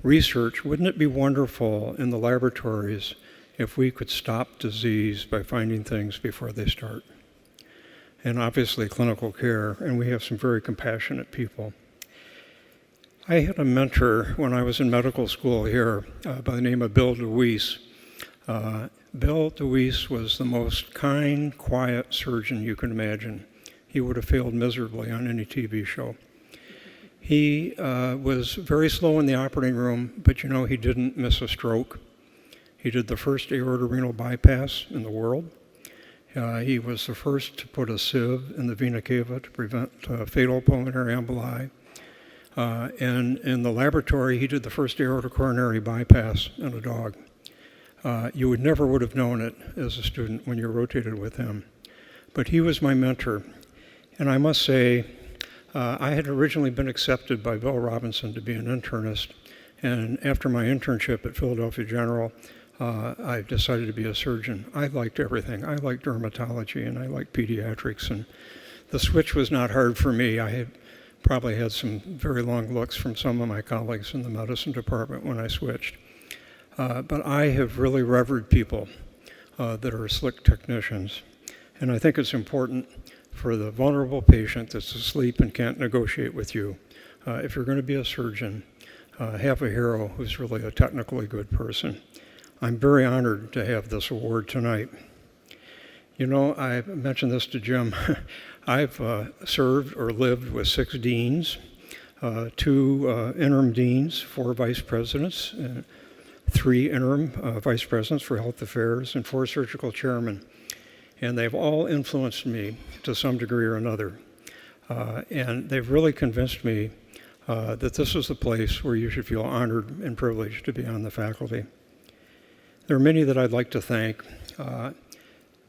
Research, wouldn't it be wonderful in the laboratories if we could stop disease by finding things before they start? And obviously clinical care, and we have some very compassionate people. I had a mentor when I was in medical school here by the name of Bill DeWeese. Bill DeWeese was the most kind, quiet surgeon you can imagine. He would have failed miserably on any TV show. He was very slow in the operating room, but you know, he didn't miss a stroke. He did the first aortic renal bypass in the world. He was the first to put a sieve in the vena cava to prevent fatal pulmonary emboli. And in the laboratory, he did the first aortic coronary bypass in a dog. You would have known it as a student when you rotated with him. But he was my mentor. And I must say, I had originally been accepted by Bill Robinson to be an internist, and after my internship at Philadelphia General, I decided to be a surgeon. I liked everything. I liked dermatology and I liked pediatrics, and the switch was not hard for me. I had probably had some very long looks from some of my colleagues in the medicine department when I switched. But I have really revered people that are slick technicians, and I think it's important for the vulnerable patient that's asleep and can't negotiate with you. If you're going to be a surgeon, have a hero who's really a technically good person. I'm very honored to have this award tonight. You know, I mentioned this to Jim. I've served or lived with 6 deans, 2 interim deans, 4 vice presidents, 3 interim vice presidents for health affairs, and 4 surgical chairmen. And they've all influenced me to some degree or another. And they've really convinced me that this is the place where you should feel honored and privileged to be on the faculty. There are many that I'd like to thank.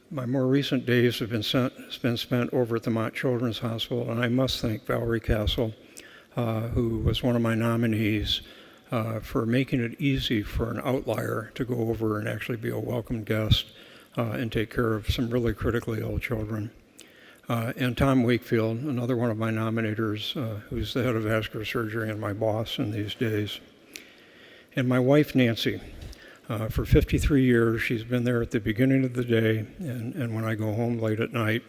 My more recent days have been spent over at the Mott Children's Hospital, and I must thank Valerie Castle, who was one of my nominees, for making it easy for an outlier to go over and actually be a welcome guest and take care of some really critically ill children. And Tom Wakefield, another one of my nominators, who's the head of vascular surgery and my boss in these days. And my wife, Nancy. For 53 years, she's been there at the beginning of the day and when I go home late at night,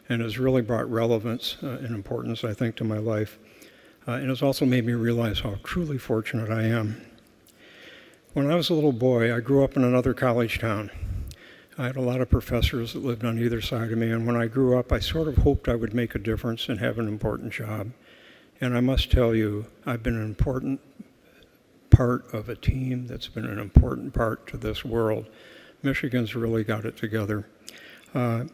and has really brought relevance and importance, I think, to my life. And it's also made me realize how truly fortunate I am. When I was a little boy, I grew up in another college town. I had a lot of professors that lived on either side of me, and when I grew up, I sort of hoped I would make a difference and have an important job. And I must tell you, I've been an important part of a team that's been an important part to this world. Michigan's really got it together. I'm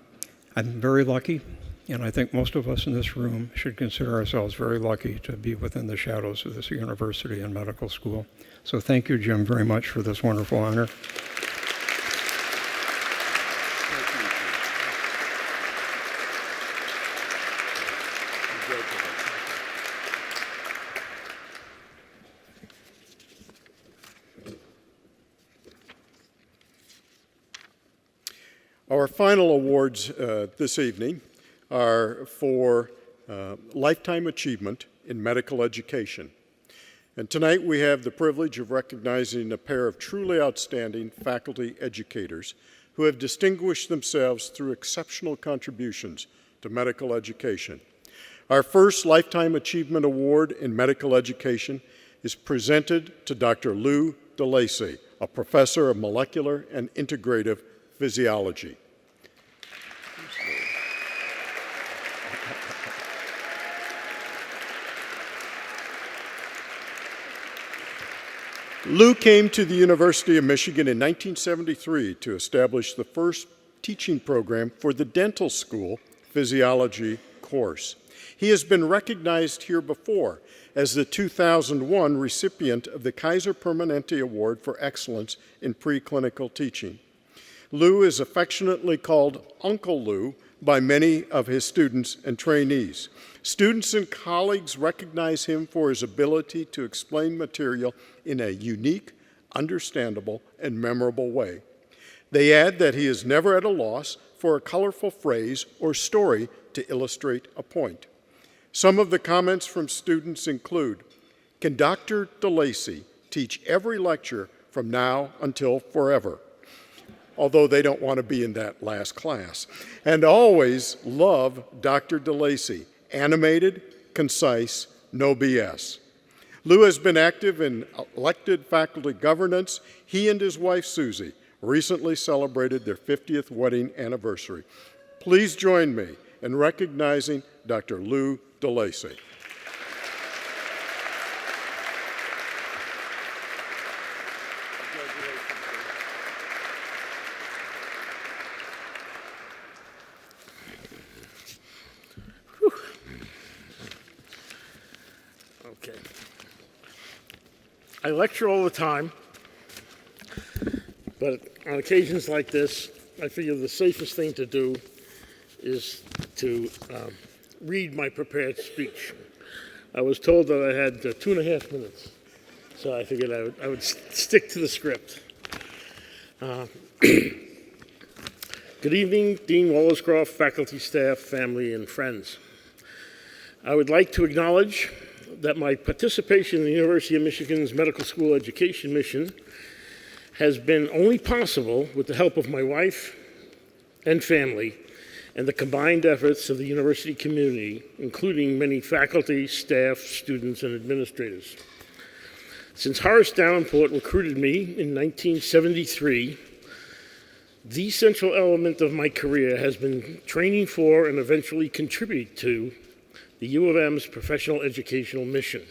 very lucky, and I think most of us in this room should consider ourselves very lucky to be within the shadows of this university and medical school. So thank you, Jim, very much for this wonderful honor. Our final awards this evening are for Lifetime Achievement in Medical Education. And tonight we have the privilege of recognizing a pair of truly outstanding faculty educators who have distinguished themselves through exceptional contributions to medical education. Our first Lifetime Achievement Award in Medical Education is presented to Dr. Lou DeLacy, a professor of molecular and integrative physiology. Lou came to the University of Michigan in 1973 to establish the first teaching program for the dental school physiology course. He has been recognized here before as the 2001 recipient of the Kaiser Permanente Award for Excellence in Preclinical Teaching. Lou is affectionately called Uncle Lou by many of his students and trainees. Students and colleagues recognize him for his ability to explain material in a unique, understandable, and memorable way. They add that he is never at a loss for a colorful phrase or story to illustrate a point. Some of the comments from students include, "Can Dr. DeLacy teach every lecture from now until forever?" Although they don't want to be in that last class. And always love Dr. DeLacy. Animated, concise, no BS. Lou has been active in elected faculty governance. He and his wife, Susie, recently celebrated their 50th wedding anniversary. Please join me in recognizing Dr. Lou DeLacy. Okay. I lecture all the time, but on occasions like this, I figure the safest thing to do is to read my prepared speech. I was told that I had 2.5 minutes, so I figured I would stick to the script. Good evening, Dean Walliscroft, faculty, staff, family, and friends. I would like to acknowledge that my participation in the University of Michigan's medical school education mission has been only possible with the help of my wife and family and the combined efforts of the university community, including many faculty, staff, students, and administrators. Since Horace Davenport recruited me in 1973, the central element of my career has been training for and eventually contributing to the U of M's professional educational mission.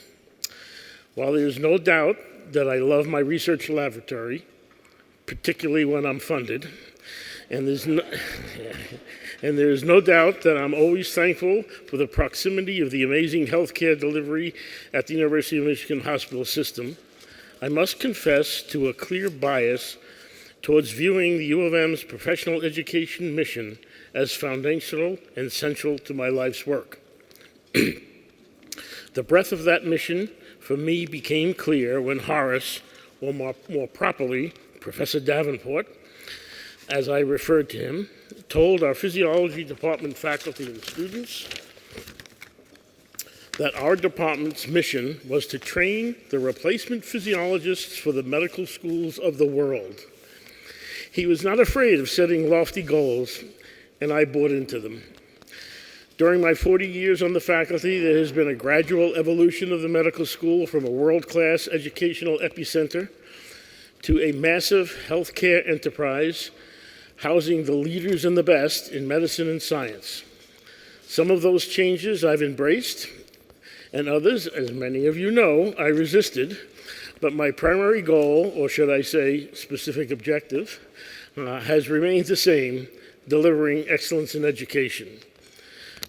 While there is no doubt that I love my research laboratory, particularly when I'm funded, and there is no doubt that I'm always thankful for the proximity of the amazing healthcare delivery at the University of Michigan hospital system, I must confess to a clear bias towards viewing the U of M's professional education mission as foundational and central to my life's work. The breadth of that mission for me became clear when Horace, or more properly, Professor Davenport, as I referred to him, told our physiology department faculty and students that our department's mission was to train the replacement physiologists for the medical schools of the world. He was not afraid of setting lofty goals, and I bought into them. During my 40 years on the faculty, there has been a gradual evolution of the medical school from a world-class educational epicenter to a massive healthcare enterprise housing the leaders and the best in medicine and science. Some of those changes I've embraced, and others, as many of you know, I resisted, but my primary goal, or should I say specific objective, has remained the same: delivering excellence in education.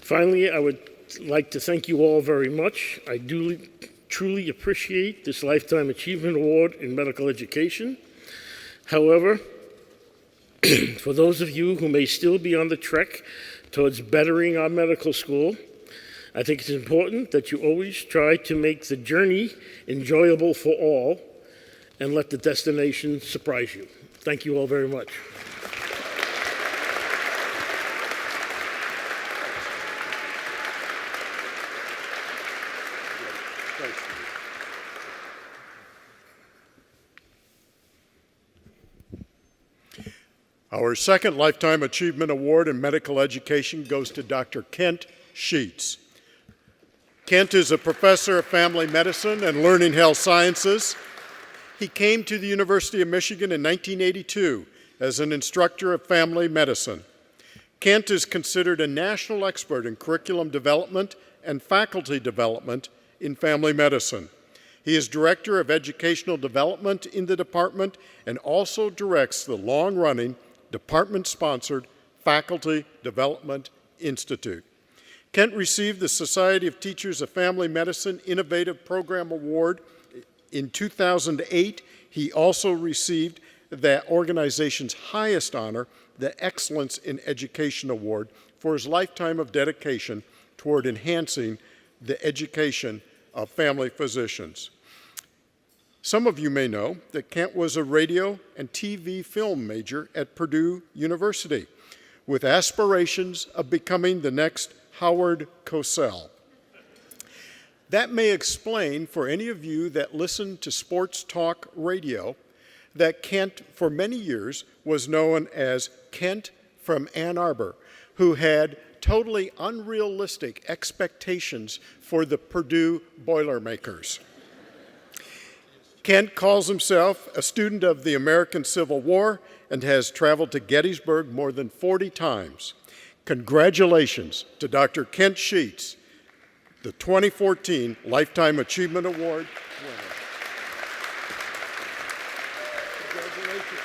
Finally, I would like to thank you all very much. I do truly appreciate this Lifetime Achievement Award in medical education. However, for those of you who may still be on the trek towards bettering our medical school, I think it's important that you always try to make the journey enjoyable for all and let the destination surprise you. Thank you all very much. Our second Lifetime Achievement Award in Medical Education goes to Dr. Kent Sheets. Kent is a professor of family medicine and learning health sciences. He came to the University of Michigan in 1982 as an instructor of family medicine. Kent is considered a national expert in curriculum development and faculty development in family medicine. He is Director of Educational Development in the department and also directs the long-running department-sponsored Faculty Development Institute. Kent received the Society of Teachers of Family Medicine Innovative Program Award in 2008. He also received that organization's highest honor, the Excellence in Education Award, for his lifetime of dedication toward enhancing the education of family physicians. Some of you may know that Kent was a radio and TV film major at Purdue University, with aspirations of becoming the next Howard Cosell. That may explain, for any of you that listen to sports talk radio, that Kent, for many years, was known as Kent from Ann Arbor, who had totally unrealistic expectations for the Purdue Boilermakers. Kent calls himself a student of the American Civil War and has traveled to Gettysburg more than 40 times. Congratulations to Dr. Kent Sheets, the 2014 Lifetime Achievement Award winner. Congratulations.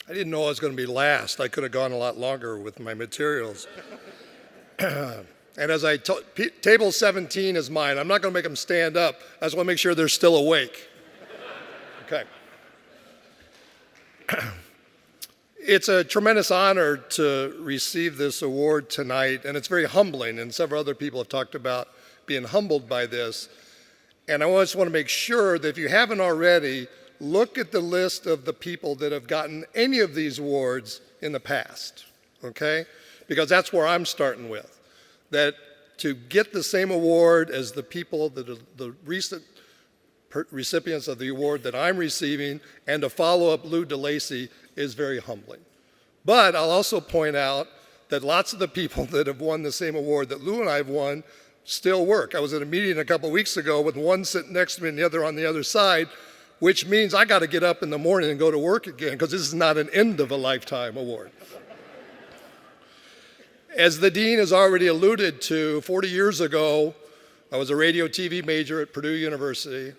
I didn't know I was going to be last. I could have gone a lot longer with my materials. And as I told, table 17 is mine. I'm not going to make them stand up. I just want to make sure they're still awake. Okay. It's a tremendous honor to receive this award tonight, and it's very humbling, and several other people have talked about being humbled by this. And I just want to make sure that if you haven't already, look at the list of the people that have gotten any of these awards in the past, okay? Because that's where I'm starting with. That to get the same award as the people that are the recent recipients of the award that I'm receiving, and to follow up Lou DeLacy is very humbling. But I'll also point out that lots of the people that have won the same award that Lou and I have won still work. I was at a meeting a couple weeks ago with one sitting next to me and the other on the other side, which means I got to get up in the morning and go to work again, because this is not an end of a lifetime award. As the dean has already alluded to, 40 years ago, I was a radio TV major at Purdue University,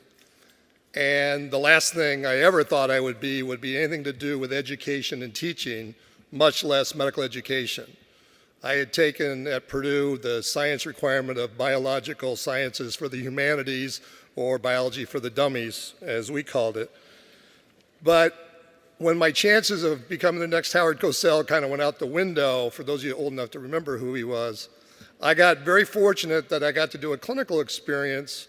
and the last thing I ever thought I would be anything to do with education and teaching, much less medical education. I had taken at Purdue the science requirement of biological sciences for the humanities, or biology for the dummies, as we called it. But when my chances of becoming the next Howard Cosell kind of went out the window, for those of you old enough to remember who he was, I got very fortunate that I got to do a clinical experience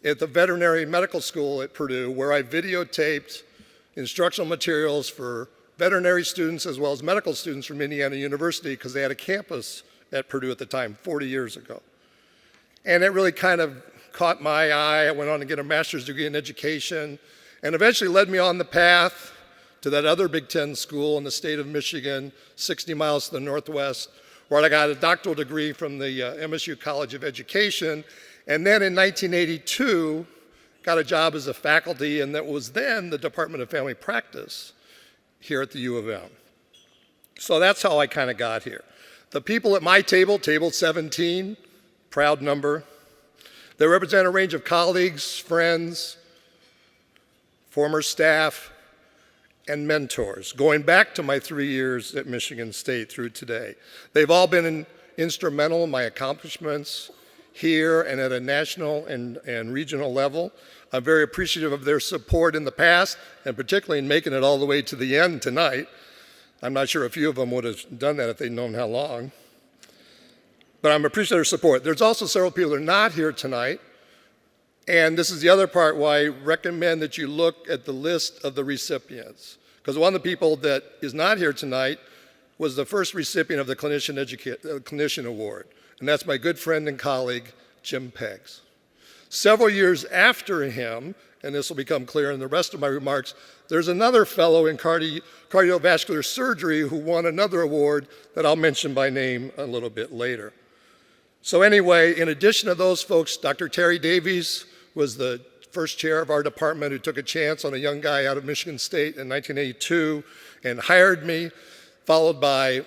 at the veterinary medical school at Purdue, where I videotaped instructional materials for veterinary students as well as medical students from Indiana University, because they had a campus at Purdue at the time, 40 years ago. And it really kind of caught my eye. I went on to get a master's degree in education, and eventually led me on the path to that other Big Ten school in the state of Michigan, 60 miles to the northwest, where I got a doctoral degree from the MSU College of Education. And then in 1982, got a job as a faculty in that was then the Department of Family Practice here at the U of M. So that's how I kind of got here. The people at my table, table 17, proud number, they represent a range of colleagues, friends, former staff, and mentors, going back to my 3 years at Michigan State through today. They've all been instrumental in my accomplishments here and at a national and regional level. I'm very appreciative of their support in the past, and particularly in making it all the way to the end tonight. I'm not sure a few of them would have done that if they'd known how long. But I'm appreciative of their support. There's also several people that are not here tonight, and this is the other part why I recommend that you look at the list of the recipients. Because one of the people that is not here tonight was the first recipient of the Clinician Award, and that's my good friend and colleague, Jim Peggs. Several years after him, and this will become clear in the rest of my remarks, there's another fellow in cardiovascular surgery who won another award that I'll mention by name a little bit later. So anyway, in addition to those folks, Dr. Terry Davies was the first chair of our department who took a chance on a young guy out of Michigan State in 1982 and hired me, followed by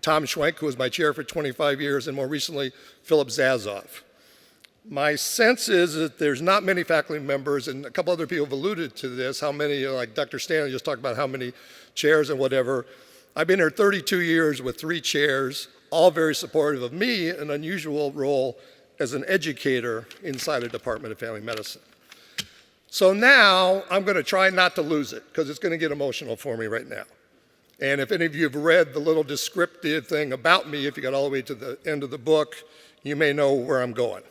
Tom Schwenk, who was my chair for 25 years, and more recently, Philip Zazoff. My sense is that there's not many faculty members, and a couple other people have alluded to this, how many, like Dr. Stanley just talked about how many chairs and whatever. I've been here 32 years with 3 chairs, all very supportive of me, an unusual role as an educator inside the Department of Family Medicine. So now I'm going to try not to lose it, because it's going to get emotional for me right now. And if any of you have read the little descriptive thing about me, if you got all the way to the end of the book, you may know where I'm going.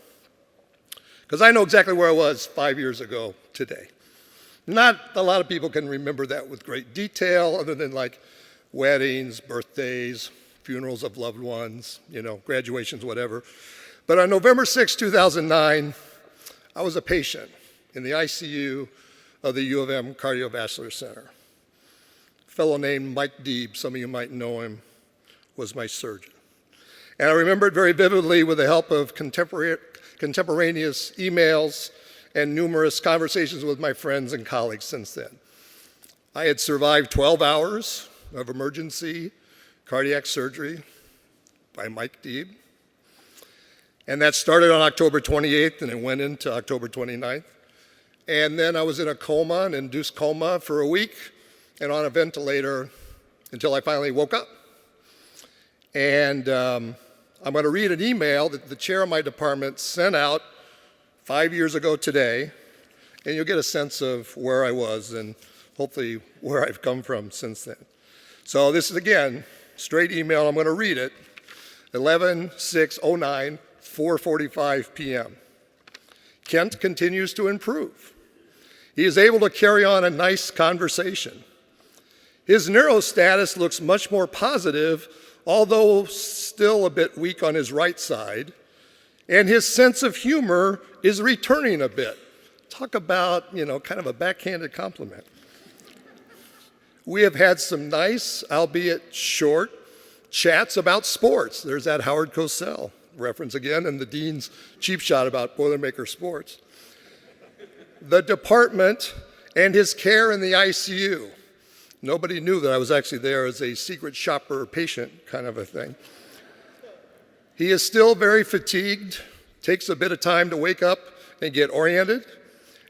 Because I know exactly where I was 5 years ago today. Not a lot of people can remember that with great detail, other than like weddings, birthdays, funerals of loved ones, graduations, whatever. But on November 6, 2009, I was a patient in the ICU of the U of M Cardiovascular Center. A fellow named Mike Deeb, some of you might know him, was my surgeon. And I remember it very vividly with the help of contemporaneous emails and numerous conversations with my friends and colleagues since then. I had survived 12 hours of emergency cardiac surgery by Mike Deeb. And that started on October 28th and it went into October 29th. And then I was in a coma, an induced coma for a week and on a ventilator until I finally woke up. And I'm going to read an email that the chair of my department sent out 5 years ago today, and you'll get a sense of where I was and hopefully where I've come from since then. So this is, again, straight email. I'm going to read it. 11/6/09, 4:45 p.m. Kent continues to improve. He is able to carry on a nice conversation. His neuro status looks much more positive, although still a bit weak on his right side, and his sense of humor is returning a bit. Talk about, kind of a backhanded compliment. We have had some nice, albeit short, chats about sports. There's that Howard Cosell reference again, and the dean's cheap shot about Boilermaker sports. The department and his care in the ICU. Nobody knew that I was actually there as a secret shopper patient kind of a thing. He is still very fatigued, takes a bit of time to wake up and get oriented,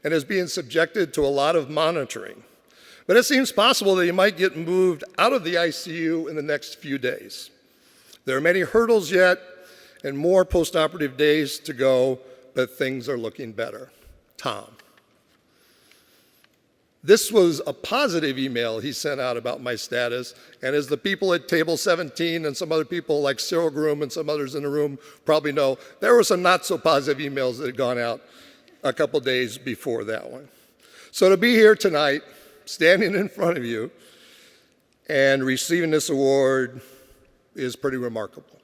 and is being subjected to a lot of monitoring. But it seems possible that he might get moved out of the ICU in the next few days. There are many hurdles yet and more postoperative days to go, but things are looking better. Tom. This was a positive email he sent out about my status, and as the people at table 17 and some other people like Cyril Groom and some others in the room probably know, there were some not so positive emails that had gone out a couple days before that one. So to be here tonight, standing in front of you and receiving this award is pretty remarkable.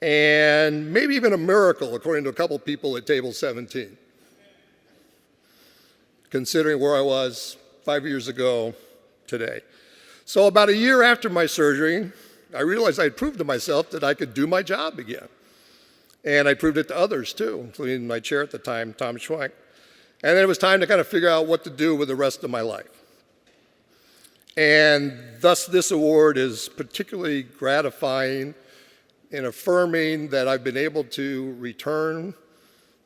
And maybe even a miracle, according to a couple people at table 17. Considering where I was 5 years ago today. So about a year after my surgery, I realized I had proved to myself that I could do my job again. And I proved it to others too, including my chair at the time, Tom Schwenk. And then it was time to kind of figure out what to do with the rest of my life. And thus this award is particularly gratifying in affirming that I've been able to return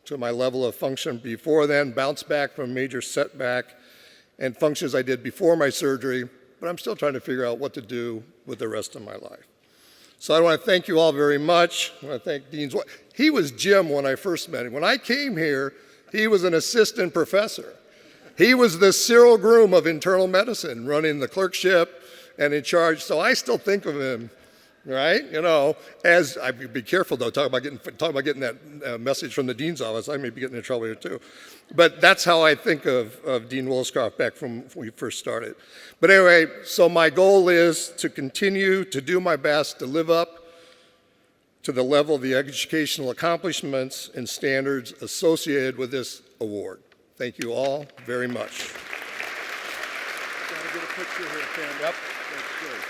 to my level of function before then, bounce back from a major setback and functions I did before my surgery, but I'm still trying to figure out what to do with the rest of my life. So I want to thank you all very much. I want to thank Dean's wife. He was Jim when I first met him. When I came here, he was an assistant professor. He was the Cyril Groom of internal medicine, running the clerkship and in charge. So I still think of him, right? You know, as I'd be careful though, talk about getting that message from the dean's office. I may be getting in trouble here too. But that's how I think of Dean Williscroft back from when we first started. But anyway, so my goal is to continue to do my best to live up to the level of the educational accomplishments and standards associated with this award. Thank you all very much. Got to get a picture here, Ken. Yep. That's good.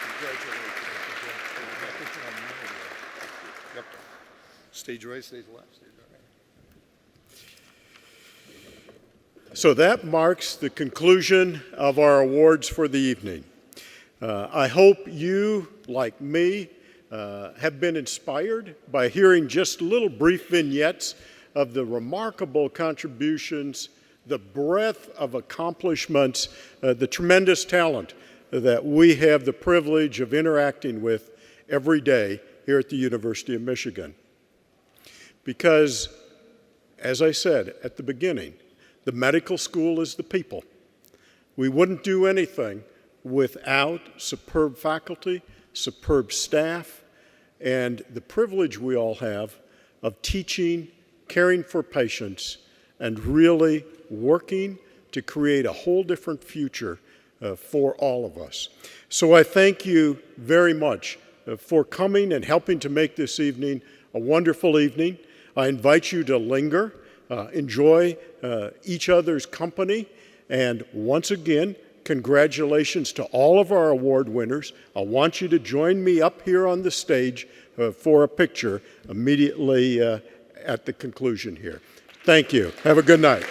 Congratulations. Yep. Stage right, stage left, stage right. So that marks the conclusion of our awards for the evening. I hope you, like me, have been inspired by hearing just little brief vignettes of the remarkable contributions, the breadth of accomplishments, the tremendous talent that we have the privilege of interacting with every day here at the University of Michigan. Because, as I said at the beginning, the medical school is the people. We wouldn't do anything without superb faculty, superb staff, and the privilege we all have of teaching, caring for patients, and really working to create a whole different future for all of us. So I thank you very much for coming and helping to make this evening a wonderful evening. I invite you to linger, enjoy each other's company, and once again, congratulations to all of our award winners. I want you to join me up here on the stage for a picture immediately at the conclusion here. Thank you. Have a good night.